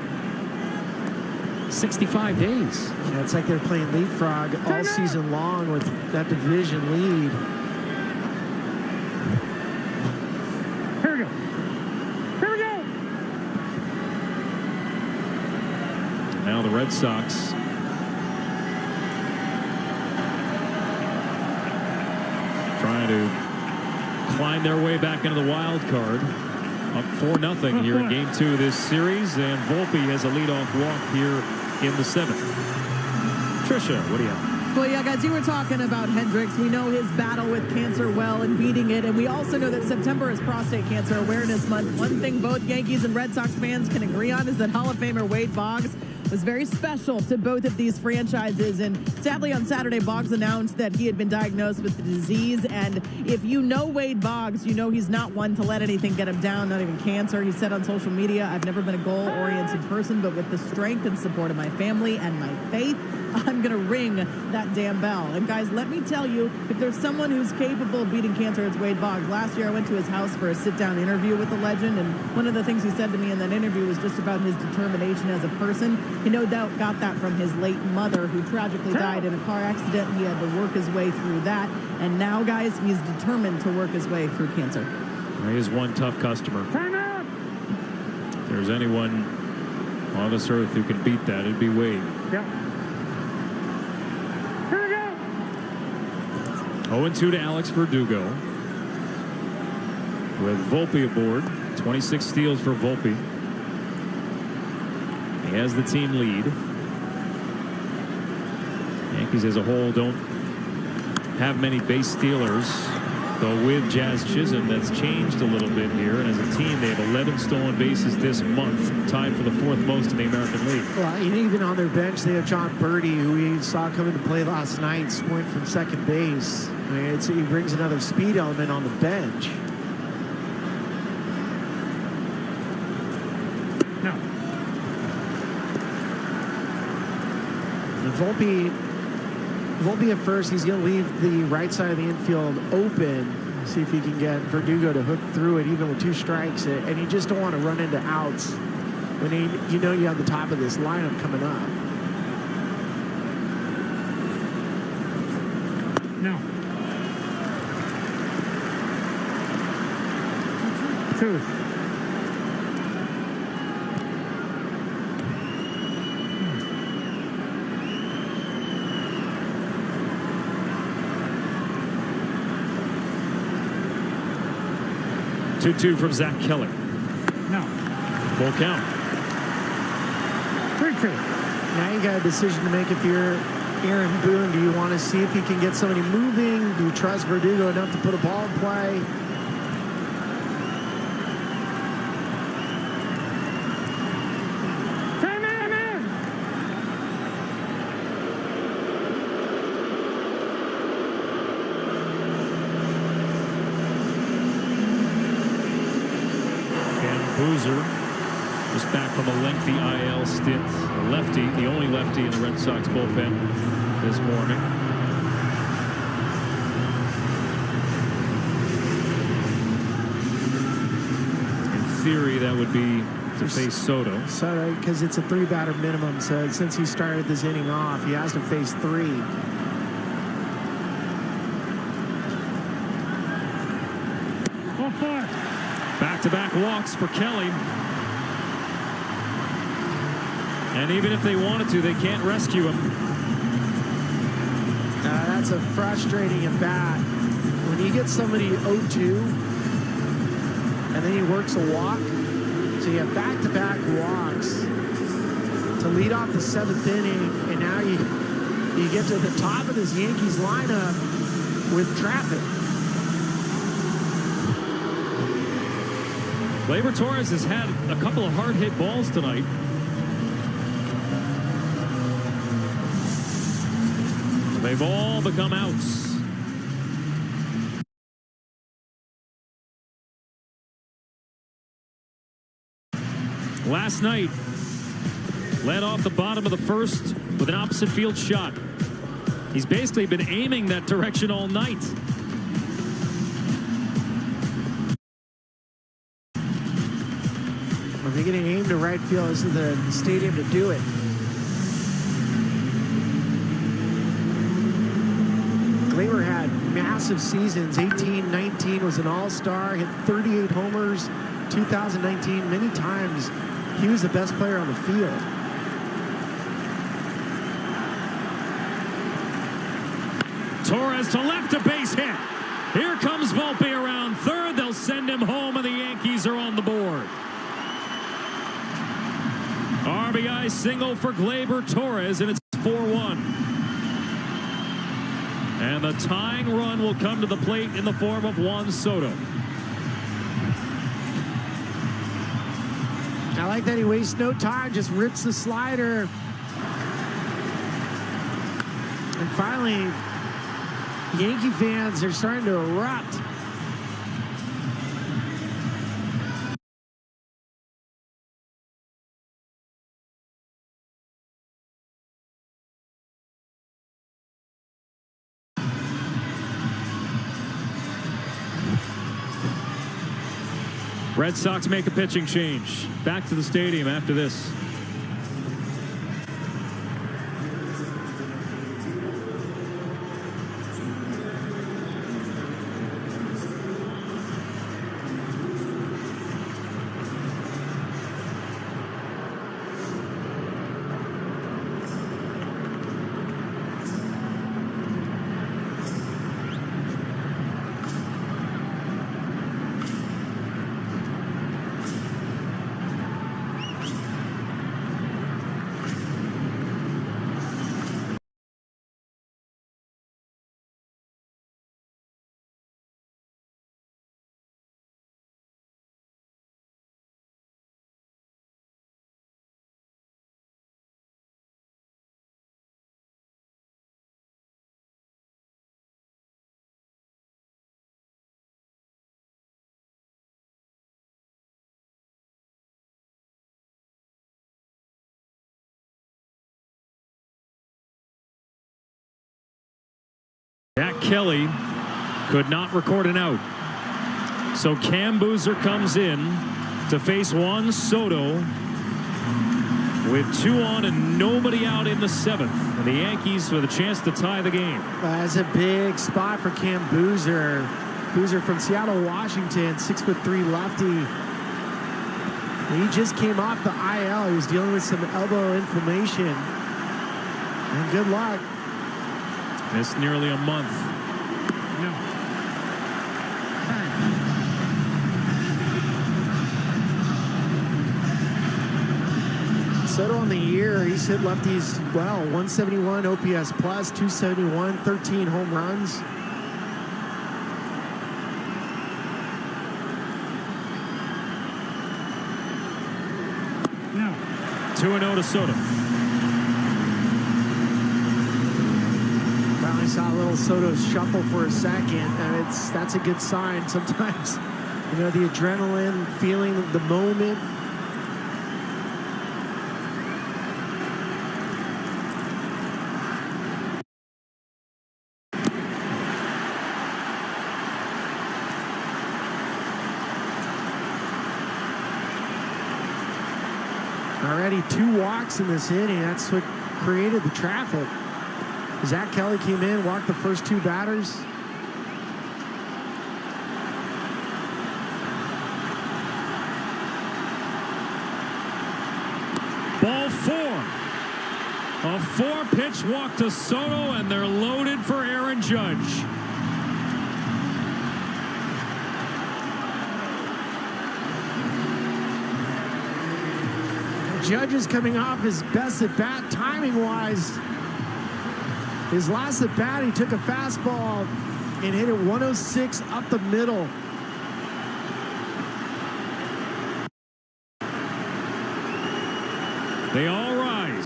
65 days. Yeah, it's like they're playing leapfrog all season long with that division lead. Here we go. Here we go. Now the Red Sox trying to climb their way back into the wild card. Up 4-0 here in game 2 of this series, and Volpe has a leadoff walk here in the 7th. Trisha, what do you have? Well, yeah, guys, you were talking about Hendriks. We know his battle with cancer well and beating it, and we also know that September is Prostate Cancer Awareness Month. One thing both Yankees and Red Sox fans can agree on is that Hall of Famer Wade Boggs was very special to both of these franchises, and sadly on Saturday, Boggs announced that he had been diagnosed with the disease, and if you know Wade Boggs, you know he's not one to let anything get him down, not even cancer. He said on social media, "I've never been a goal-oriented person, but with the strength and support of my family and my faith, I'm going to ring that damn bell. And guys, let me tell you, if there's someone who's capable of beating cancer, it's Wade Boggs. Last year I went to his house for a sit-down interview with the legend, and one of the things he said to me in that interview was just about his determination as a person. He no doubt got that from his late mother, who tragically died in a car accident. He had to work his way through that. And now, guys, he's determined to work his way through cancer. He is one tough customer. If there's anyone on this earth who can beat that, it'd be Wade. Yep. Here we go. 0-2 to Alex Verdugo. With Volpe aboard. 26 steals for Volpe. He has the team lead. Yankees as a whole don't have many base stealers. Though with Jazz Chisholm, that's changed a little bit here. And as a team, they have 11 stolen bases this month, tied for the 4th most in the American League. Well, and even on their bench, they have John Birdie, who we saw come into play last night, scoring from second base. I mean, he brings another speed element on the bench. No. And Volpe at first, he's going to leave the right side of the infield open, see if he can get Verdugo to hook through it even with 2 strikes. And you just don't want to run into outs when you know you have the top of this lineup coming up. No. 2. 2-2 from Zach Kelly. No. Full count. 3-2. Now you got a decision to make if you're Aaron Boone. Do you want to see if he can get somebody moving? Do you trust Verdugo enough to put a ball in play? Boozer just back from a lengthy IL stint. A lefty, the only lefty in the Red Sox bullpen this morning. In theory, that would be to face Soto. Soto, because it's a 3-batter minimum. So since he started this inning off, he has to face 3. Back-to-back walks for Kelly. And even if they wanted to, they can't rescue him. That's a frustrating at bat. When you get somebody 0-2, and then he works a walk, so you have back-to-back walks to lead off the 7th inning, and now you get to the top of this Yankees lineup with traffic. Gleyber Torres has had a couple of hard-hit balls tonight. They've all become outs. Last night, led off the bottom of the 1st with an opposite field shot. He's basically been aiming that direction all night. If they're going to aim to right field, this is the stadium to do it. Gleyber had massive seasons. 18-19 was an all-star, hit 38 homers. 2019, many times he was the best player on the field. Torres to left, a base hit. Here comes Volpe around third. They'll send him home, and the Yankees are on the board. RBI single for Gleyber Torres, and it's 4-1. And the tying run will come to the plate in the form of Juan Soto. I like that he wastes no time, just rips the slider. And finally, Yankee fans are starting to erupt. Red Sox make a pitching change. Back to the stadium after this. Jack Kelly could not record an out. So Cam Boozer comes in to face Juan Soto with 2 on and nobody out in the 7th. And the Yankees with a chance to tie the game. That's a big spot for Cam Boozer. Boozer from Seattle, Washington, 6'3" lefty. He just came off the IL. He was dealing with some elbow inflammation. And good luck. Missed nearly a month. No. Soto on the year, he's hit lefties well. 171 OPS plus, 271, 13 home runs. No. 2-0 to Soto. Finally saw a little Soto shuffle for a second, and that's a good sign. Sometimes, you know, the adrenaline, feeling the moment. Already 2 walks in this inning. That's what created the traffic. Zach Kelly came in, walked the first 2 batters. Ball 4. A 4-pitch walk to Soto, and they're loaded for Aaron Judge. Judge is coming off his best at bat timing-wise. His last at bat, he took a fastball and hit it 106 up the middle. They all rise.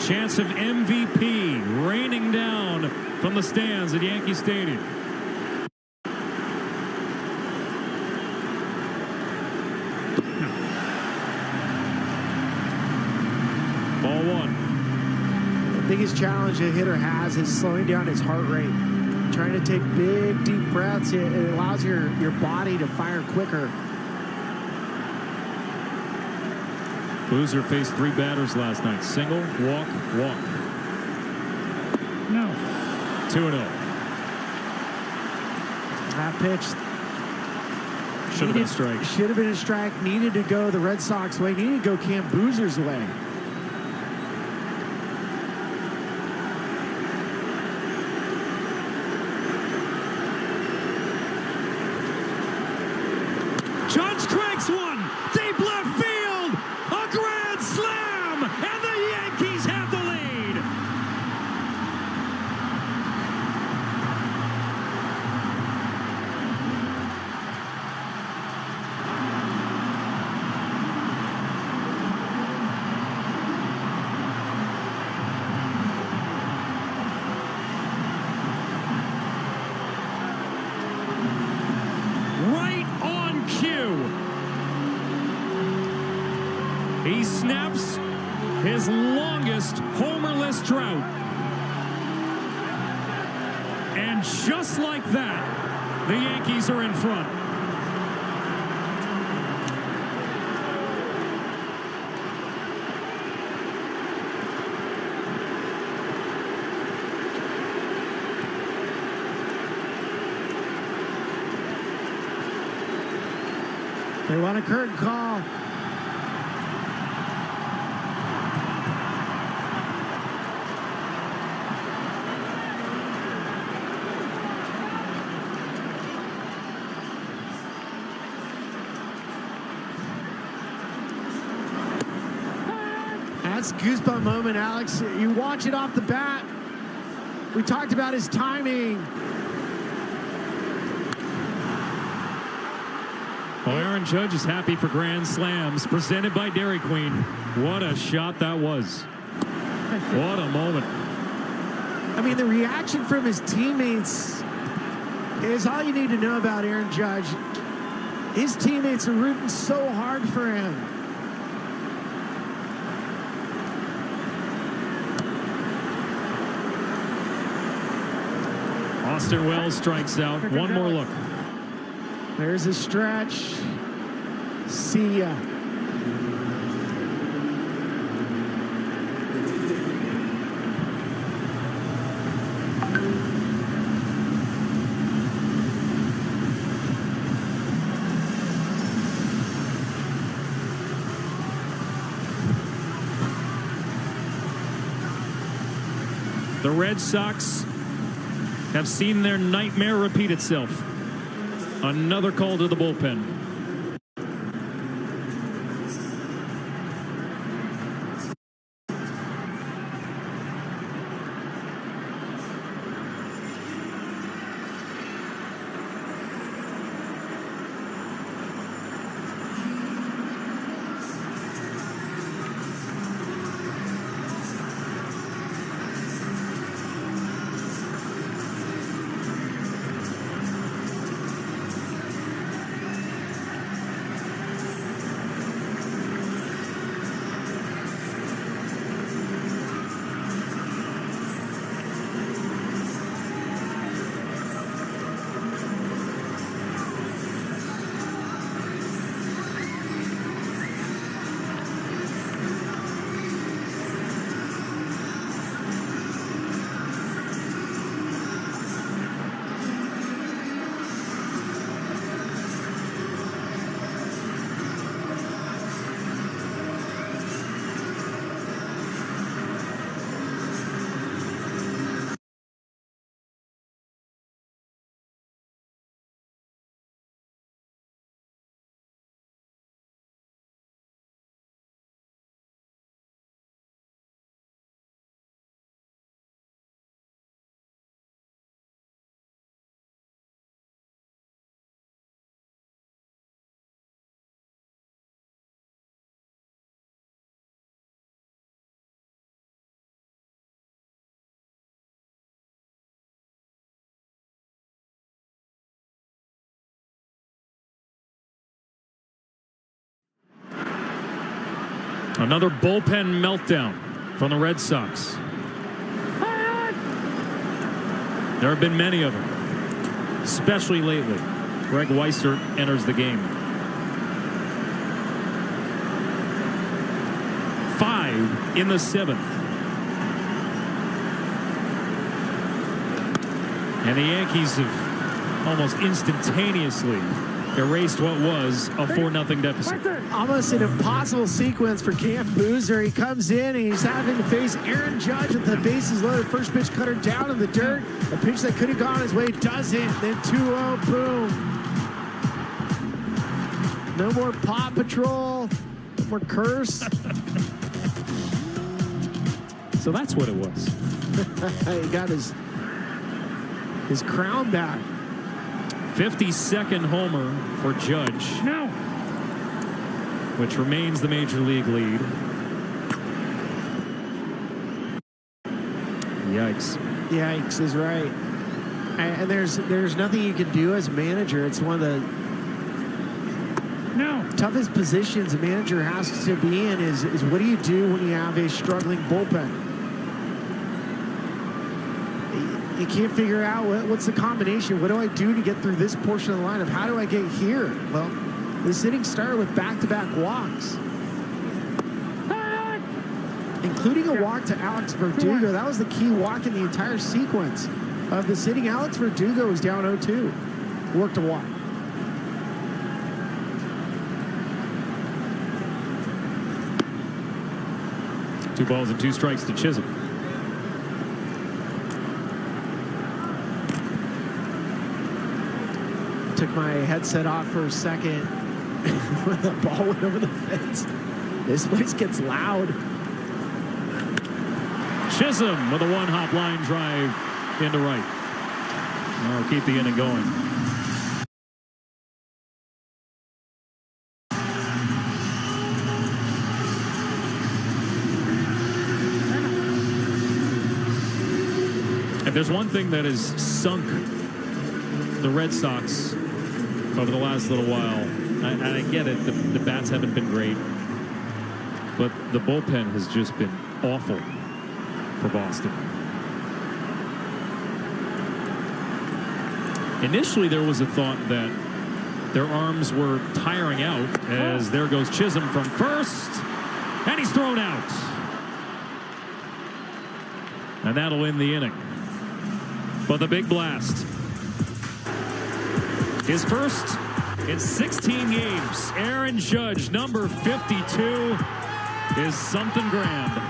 Chance of MVP raining down from the stands at Yankee Stadium. Ball 1. The biggest challenge a hitter has is slowing down his heart rate. Trying to take big, deep breaths. It allows your body to fire quicker. Boozer faced 3 batters last night. Single, walk, walk. No. 2-0. That pitch Should have been a strike. should have been a strike. Needed to go the Red Sox way. Needed to go Cam Boozer's way. Judge cranks one. Deep left field. A grand slam. And the Yankees have the lead. Right on cue. He snaps his longest homerless drought. And just like that, the Yankees are in front. They want a curtain call. That's a goosebump moment, Alex. You watch it off the bat. We talked about his timing. Well, Aaron Judge is happy for grand slams presented by Dairy Queen. What a shot that was. What a moment. I mean, the reaction from his teammates is all you need to know about Aaron Judge. His teammates are rooting so hard for him. Austin Wells strikes out. One more look. There's a stretch. See ya. The Red Sox have seen their nightmare repeat itself. Another call to the bullpen. Another bullpen meltdown from the Red Sox. There have been many of them, especially lately. Greg Weissert enters the game. 5 in the 7th. And the Yankees have almost instantaneously erased what was a 4-0 deficit. Almost an impossible sequence for Cam Boozer. He comes in and he's having to face Aaron Judge with the bases loaded. First pitch cutter down in the dirt. A pitch that could have gone his way doesn't. Then 2-0, boom. No more Paw Patrol. No more curse. So that's what it was. He got his crown back. 52nd homer for Judge. No. Which remains the major league lead. Yikes. Yikes is right. And there's nothing you can do as a manager. It's one of the No. toughest positions a manager has to be in is what do you do when you have a struggling bullpen? You can't figure out what's the combination. What do I do to get through this portion of the lineup? How do I get here? Well, this inning started with back-to-back walks, including a walk to Alex Verdugo. That was the key walk in the entire sequence of the sitting. Alex Verdugo was down 0-2. Worked a walk. Two balls and two strikes to Chisholm. Took my headset off for a second when the ball went over the fence. This place gets loud. Chisholm with a one-hop line drive into right. That'll keep the inning going. If there's one thing that has sunk the Red Sox over the last little while, I get it, the bats haven't been great, but the bullpen has just been awful for Boston. Initially, there was a thought that their arms were tiring out, as there goes Chisholm from first, and he's thrown out. And that'll end the inning. But the big blast, his first in 16 games. Aaron Judge, number 52, is something grand.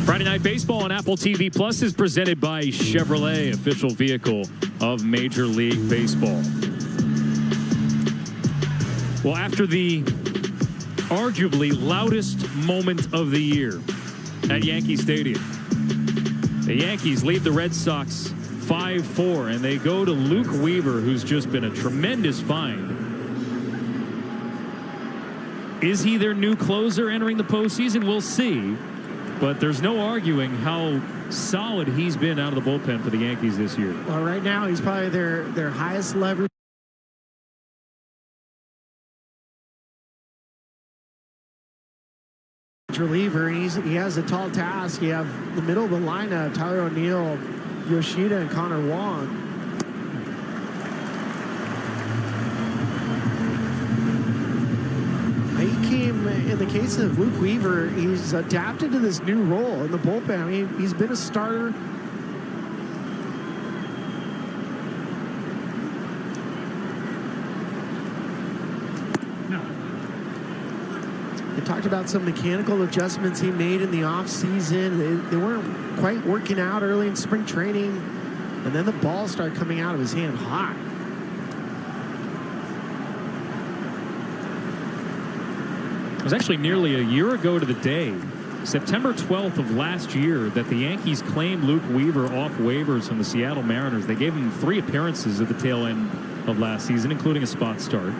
Friday Night Baseball on Apple TV Plus is presented by Chevrolet, official vehicle of Major League Baseball. Well, after the arguably loudest moment of the year at Yankee Stadium, the Yankees lead the Red Sox 5-4, and they go to Luke Weaver, who's just been a tremendous find. Is he their new closer entering the postseason? We'll see. But there's no arguing how solid he's been out of the bullpen for the Yankees this year. Well, right now he's probably their highest leverage reliever, and he has a tall task. You have the middle of the lineup: Tyler O'Neill, Yoshida, and Connor Wong. In the case of Luke Weaver, he's adapted to this new role in the bullpen. I mean, he's been a starter They talked about some mechanical adjustments he made in the offseason. They weren't quite working out early in spring training, and then the ball started coming out of his hand hot. It was actually nearly a year ago to the day, September 12th of last year, that the Yankees claimed Luke Weaver off waivers from the Seattle Mariners. They gave him 3 appearances at the tail end of last season, including a spot start.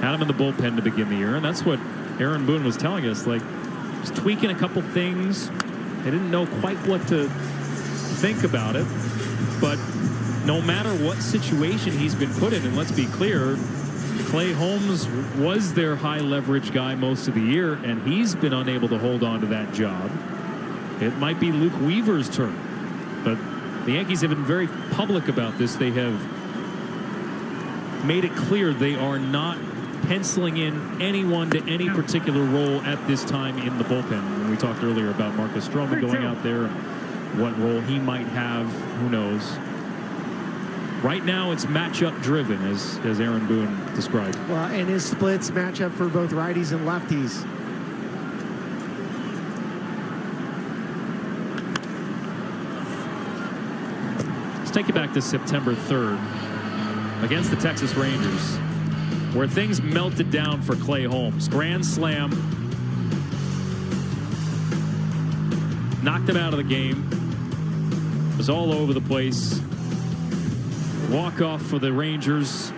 Had him in the bullpen to begin the year, and that's what Aaron Boone was telling us. Like, just tweaking a couple things. They didn't know quite what to think about it, but no matter what situation he's been put in, and let's be clear, Clay Holmes was their high leverage guy most of the year, and he's been unable to hold on to that job. It might be Luke Weaver's turn, but the Yankees have been very public about this. They have made it clear they are not penciling in anyone to any particular role at this time in the bullpen. When we talked earlier about Marcus Stroman going out there and what role he might have, who knows. Right now, it's matchup driven, as Aaron Boone described. Well, and his splits match up for both righties and lefties. Let's take you back to September 3rd against the Texas Rangers, where things melted down for Clay Holmes. Grand slam. Knocked him out of the game. Was all over the place. Walk-off for the Rangers.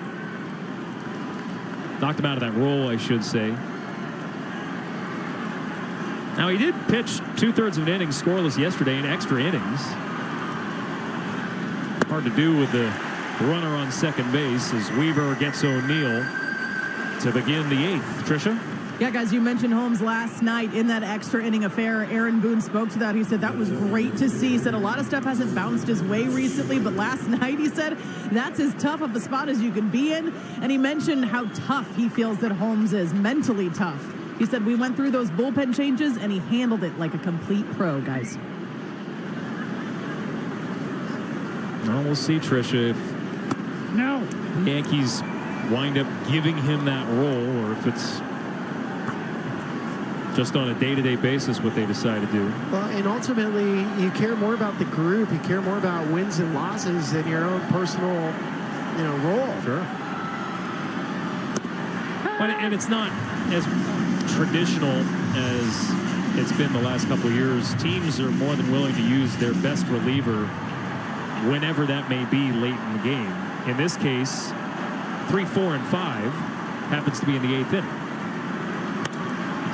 Knocked him out of that role, I should say. Now, he did pitch 2/3 of an inning scoreless yesterday in extra innings. Hard to do with the runner on second base as Weaver gets O'Neill to begin the 8th. Tricia? Yeah, guys, you mentioned Holmes last night in that extra inning affair. Aaron Boone spoke to that. He said that was great to see. He said a lot of stuff hasn't bounced his way recently, but last night he said that's as tough of a spot as you can be in. And he mentioned how tough he feels that Holmes is, mentally tough. He said we went through those bullpen changes and he handled it like a complete pro, guys. Well, we'll see, Tricia, if the Yankees wind up giving him that role, or if it's just on a day-to-day basis what they decide to do. Well, and ultimately, you care more about the group. You care more about wins and losses than your own personal, role. Sure. And it's not as traditional as it's been the last couple of years. Teams are more than willing to use their best reliever whenever that may be late in the game. In this case, 3, 4, and 5 happens to be in the 8th inning.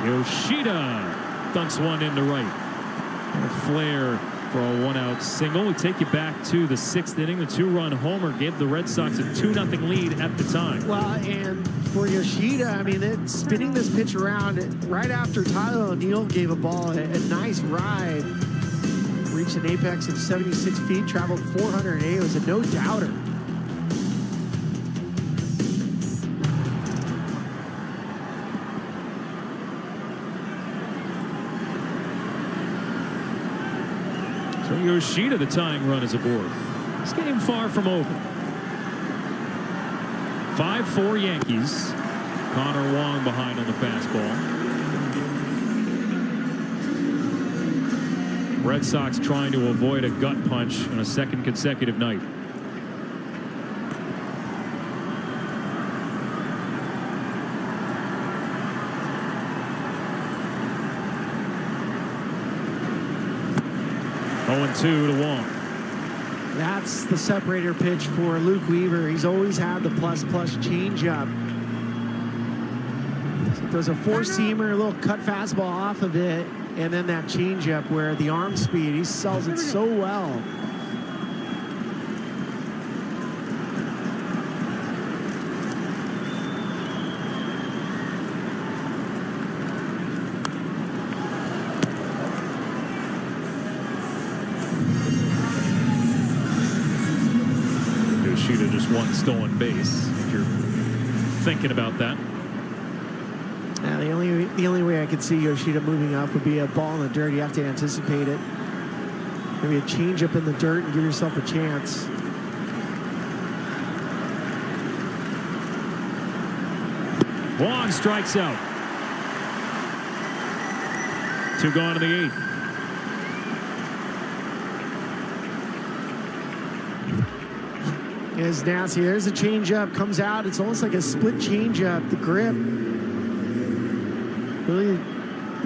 Yoshida dunks one into right. And a flare for a 1-out single. We take you back to the 6th inning. The 2-run homer gave the Red Sox a 2-0 lead at the time. Well, and for Yoshida, I mean, spinning this pitch around right after Tyler O'Neill gave a ball a nice ride. Reached an apex of 76 feet, traveled 408. It was a no-doubter. So Yoshida, the tying run, is aboard. This game far from over. 5-4 Yankees. Connor Wong behind on the fastball. Red Sox trying to avoid a gut punch on a second consecutive night. Going 2 to Wong. That's the separator pitch for Luke Weaver. He's always had the plus changeup. So there's a 4-seamer, a little cut fastball off of it, and then that changeup where the arm speed, he sells it so well. One stolen base, if you're thinking about that. The only way I could see Yoshida moving up would be a ball in the dirt. You have to anticipate it. Maybe a changeup in the dirt and give yourself a chance. Wong strikes out. 2 gone in the 8th. Is nasty. There's a changeup. Comes out. It's almost like a split changeup. The grip really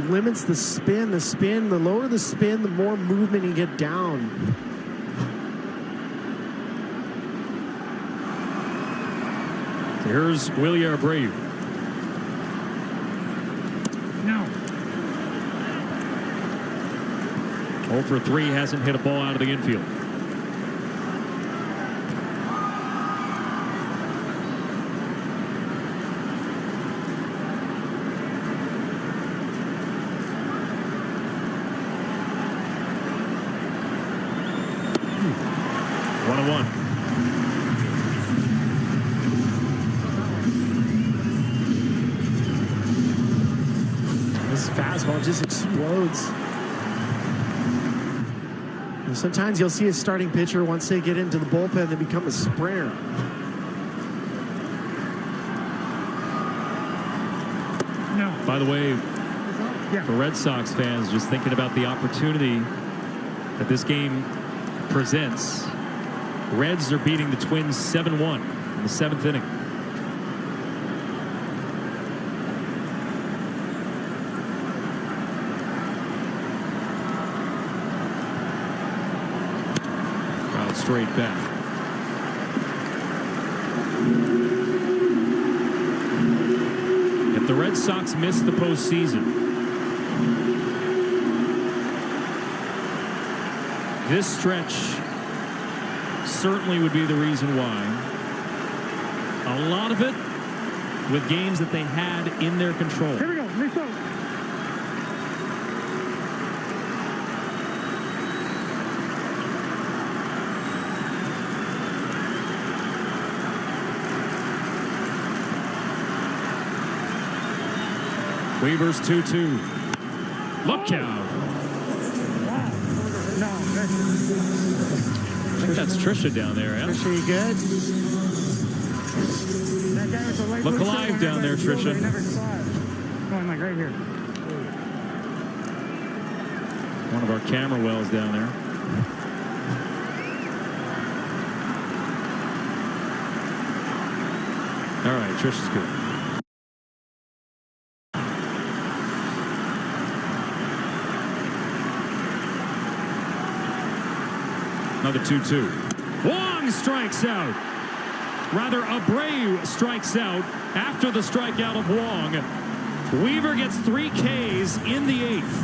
limits the spin. The spin. The lower the spin, the more movement you get down. Here's Willie Abreu. No. 0 for 3, hasn't hit a ball out of the infield. Fastball just explodes. And sometimes you'll see a starting pitcher, once they get into the bullpen, they become a sprinter. No. By the way, Yeah. for Red Sox fans, just thinking about the opportunity that this game presents, Reds are beating the Twins 7-1 in the 7th inning. Straight back. If the Red Sox miss the postseason, this stretch certainly would be the reason why. A lot of it with games that they had in their control. Here we go. Reset. Weaver's 2-2. Look out. No. I think that's Trisha down there. Yeah? Trisha, you good? That guy with the light Look blue alive shirt, down there, everybody Trisha. I never saw it. Going like right here. One of our camera wells down there. All right, Trisha's good. Another 2-2. Wong strikes out. Rather, Abreu strikes out after the strikeout of Wong. Weaver gets 3 Ks in the 8th.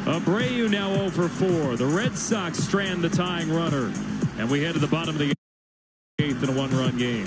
Abreu now 0 for 4. The Red Sox strand the tying runner. And we head to the bottom of the 8th in a 1-run game.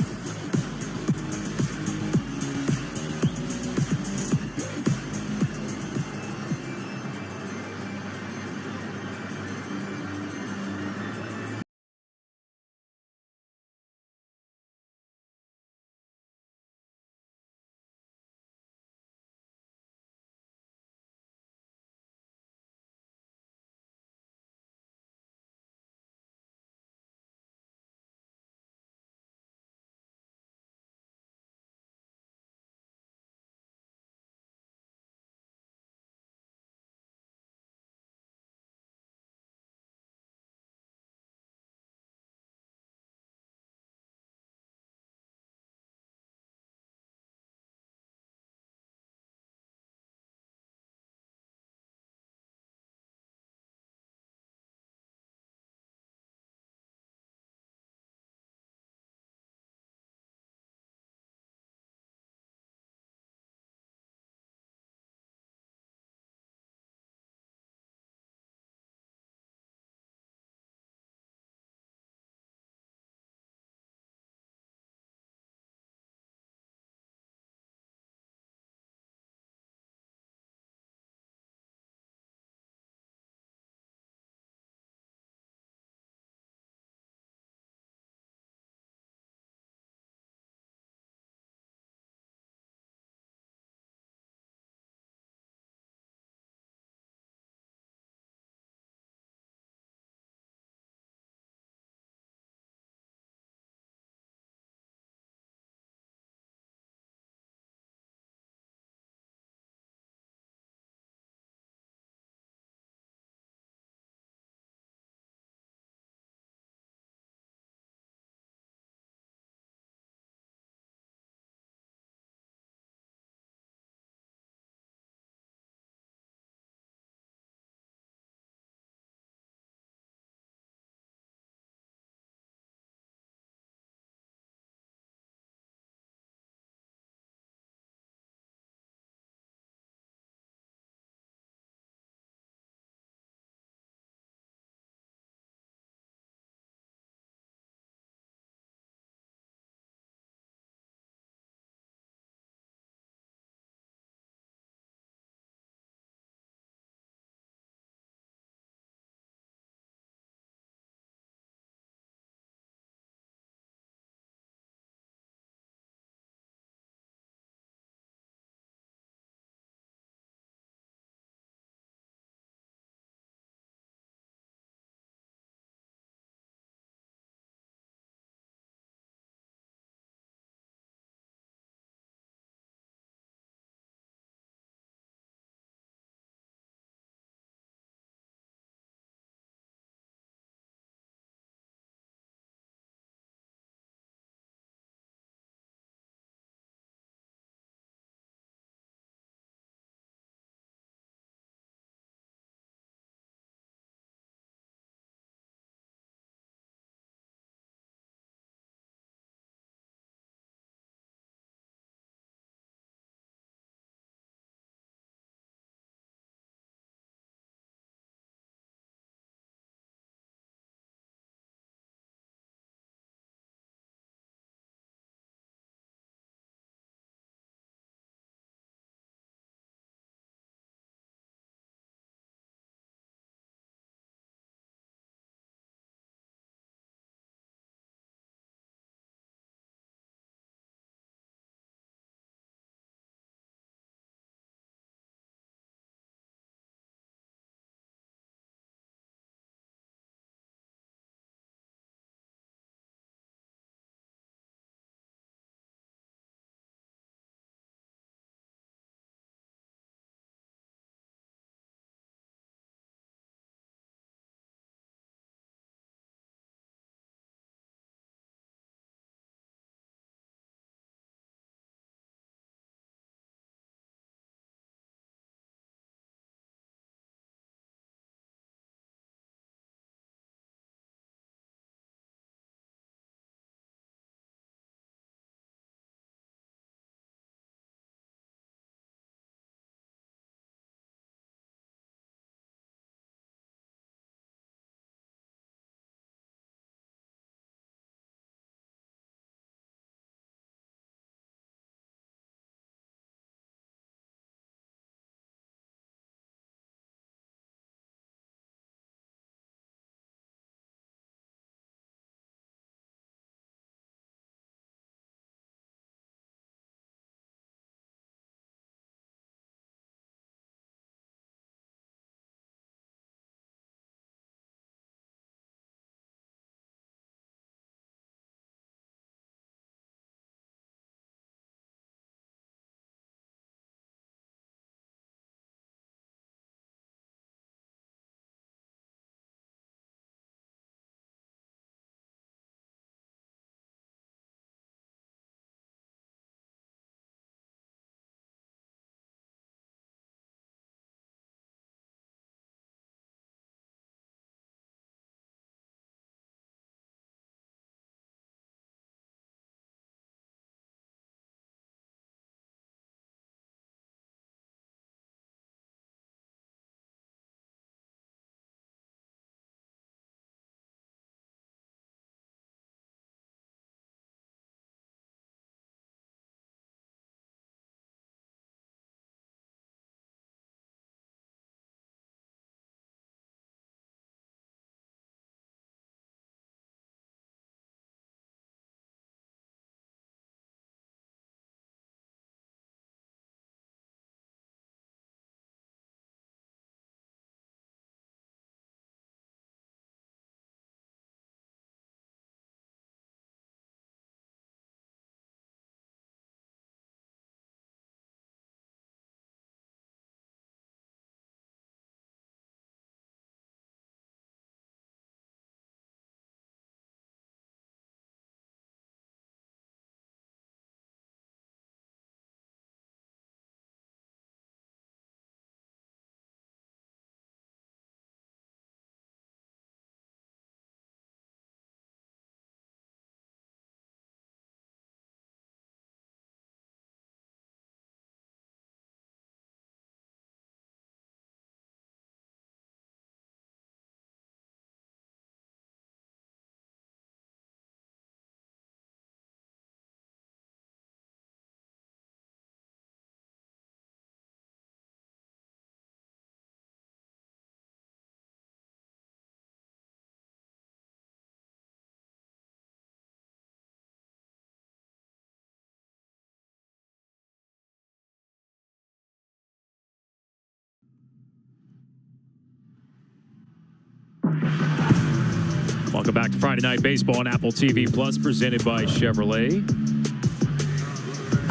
Welcome back to Friday Night Baseball on Apple TV Plus, presented by Chevrolet.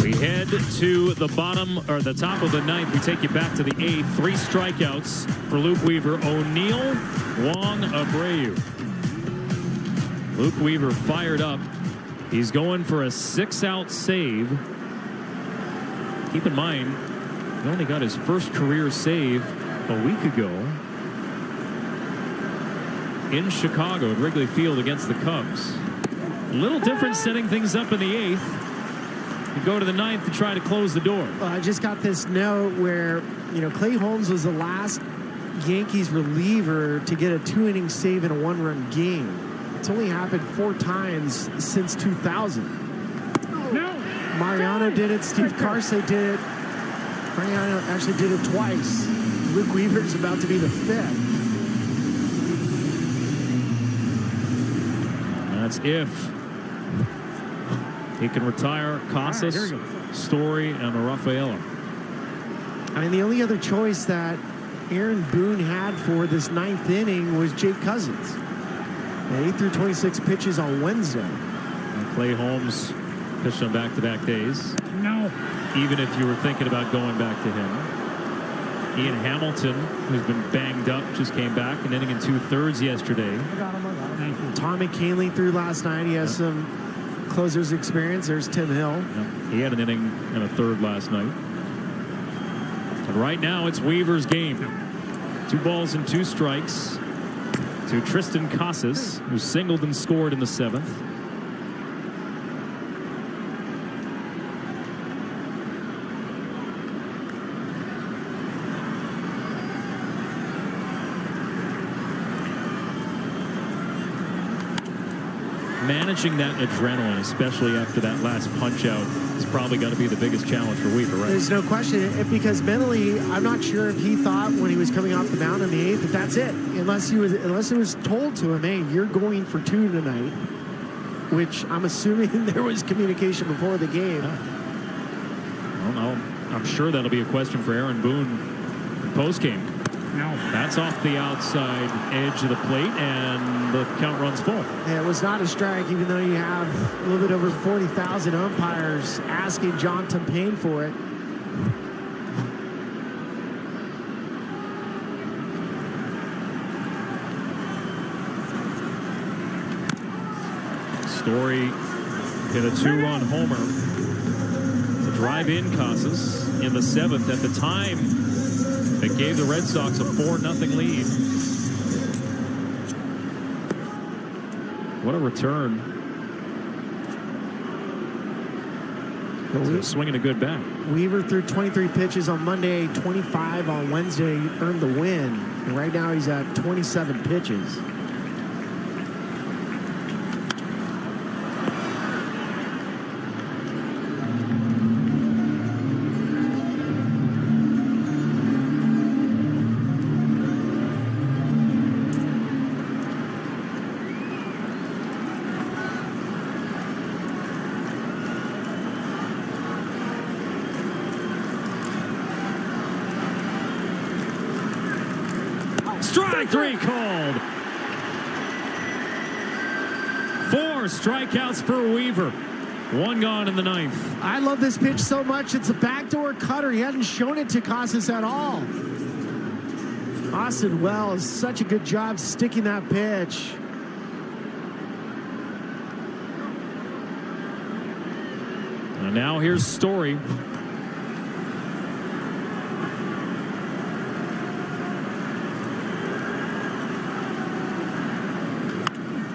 We head to the bottom, or the top of the ninth. We take you back to the eighth. 3 strikeouts for Luke Weaver, O'Neill, Wong, Abreu. Luke Weaver fired up. He's going for a 6-out save. Keep in mind, he only got his first career save a week ago in Chicago at Wrigley Field against the Cubs. A little different setting things up in the eighth. You go to the ninth to try to close the door. Well, I just got this note where, Clay Holmes was the last Yankees reliever to get a 2-inning save in a 1-run game. It's only happened 4 times since 2000. No. Mariano did it. Steve Carsey did it. Mariano actually did it twice. Luke Weaver's about to be the 5th. That's if he can retire Casas, Story, and Rafaela. I mean, the only other choice that Aaron Boone had for this 9th inning was Jake Cousins. And he threw 26 pitches on Wednesday. And Clay Holmes pitched on back-to-back days. No. Even if you were thinking about going back to him. Ian Hamilton, who's been banged up, just came back, an inning and 2/3 yesterday. Tommy Kahnle threw last night. He has some closer's experience. There's Tim Hill. He had an inning and a 1/3 last night. And right now, it's Weaver's game. 2 balls and 2 strikes to Tristan Casas, who singled and scored in the 7th. Managing that adrenaline, especially after that last punch out, is probably got to be the biggest challenge for Weaver, right? There's no question, because mentally, I'm not sure if he thought when he was coming off the mound in the 8th that that's it. Unless it was told to him, hey, you're going for 2 tonight, which I'm assuming there was communication before the game. I don't know. I'm sure that'll be a question for Aaron Boone post-game. No. That's off the outside edge of the plate, and the count runs full. Yeah, it was not a strike, even though you have a little bit over 40,000 umpires asking John Tumpane for it. Story hit a 2-run homer to drive in Casas in the 7th. At the time, it gave the Red Sox a 4-0 lead. What a return. Swinging a good bat. Weaver threw 23 pitches on Monday, 25 on Wednesday, earned the win. And right now he's at 27 pitches. Strike 3 called. 4 strikeouts for Weaver. 1 gone in the 9th. I love this pitch so much. It's a backdoor cutter. He hadn't shown it to Casas at all. Austin Wells, such a good job sticking that pitch. And now here's Story.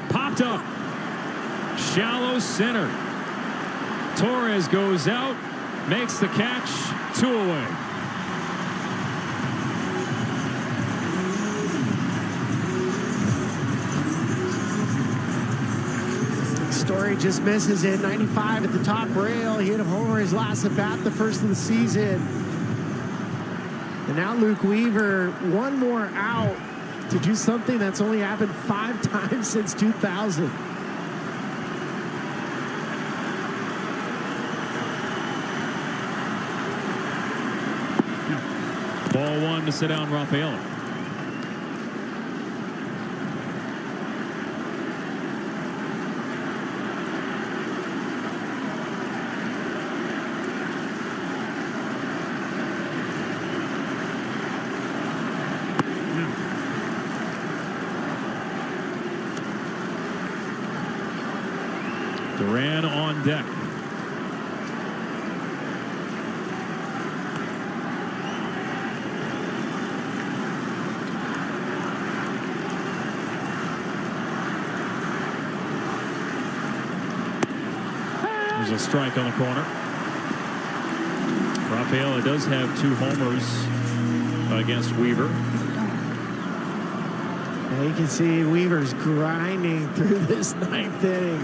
Popped up. Shallow center. Torres goes out, makes the catch, 2 away. Story just misses it. 95 at the top rail. He hit a homer his last at bat, the first of the season. And now Luke Weaver, 1 more out to do something that's only happened 5 times since 2000. Ball 1 to sit down Rafaela. Duran on deck. There's a strike on the corner. Rafaela does have 2 homers against Weaver. And you can see Weaver's grinding through this 9th inning.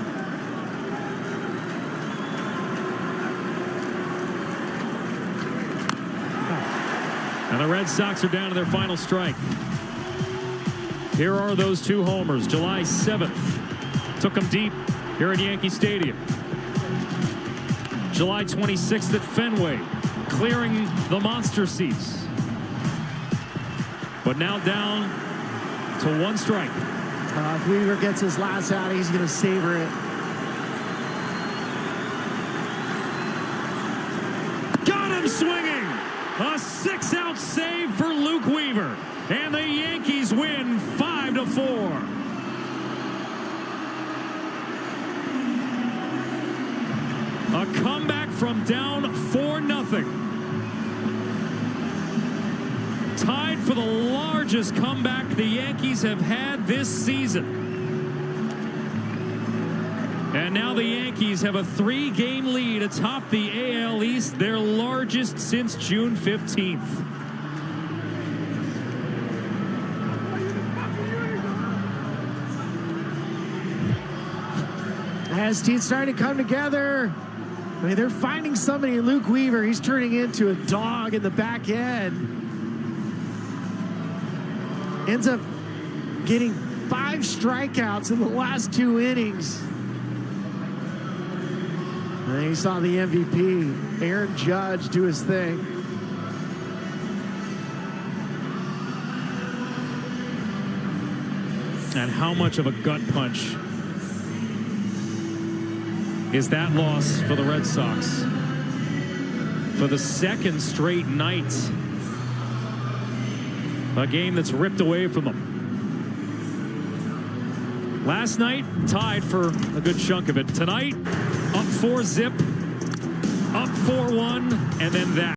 And the Red Sox are down to their final strike. Here are those 2 homers. July 7th. Took them deep here at Yankee Stadium. July 26th at Fenway, clearing the monster seats. But now down to 1 strike. If Weaver gets his last out, he's going to savor it. Got him swinging. A 6-out save for Luke Weaver. And the Yankees win 5-4. A comeback from down 4-0. Tied for the largest comeback the Yankees have had this season. And now the Yankees have a 3-game lead atop the AL East, their largest since June 15th. As teams starting to come together, I mean, they're finding somebody in Luke Weaver. He's turning into a dog in the back end. Ends up getting 5 strikeouts in the last 2 innings. And you saw the MVP, Aaron Judge, do his thing. And how much of a gut punch is that loss for the Red Sox? For the 2nd straight night, a game that's ripped away from them. Last night, tied for a good chunk of it. Tonight, up 4-0, up 4-1, and then that.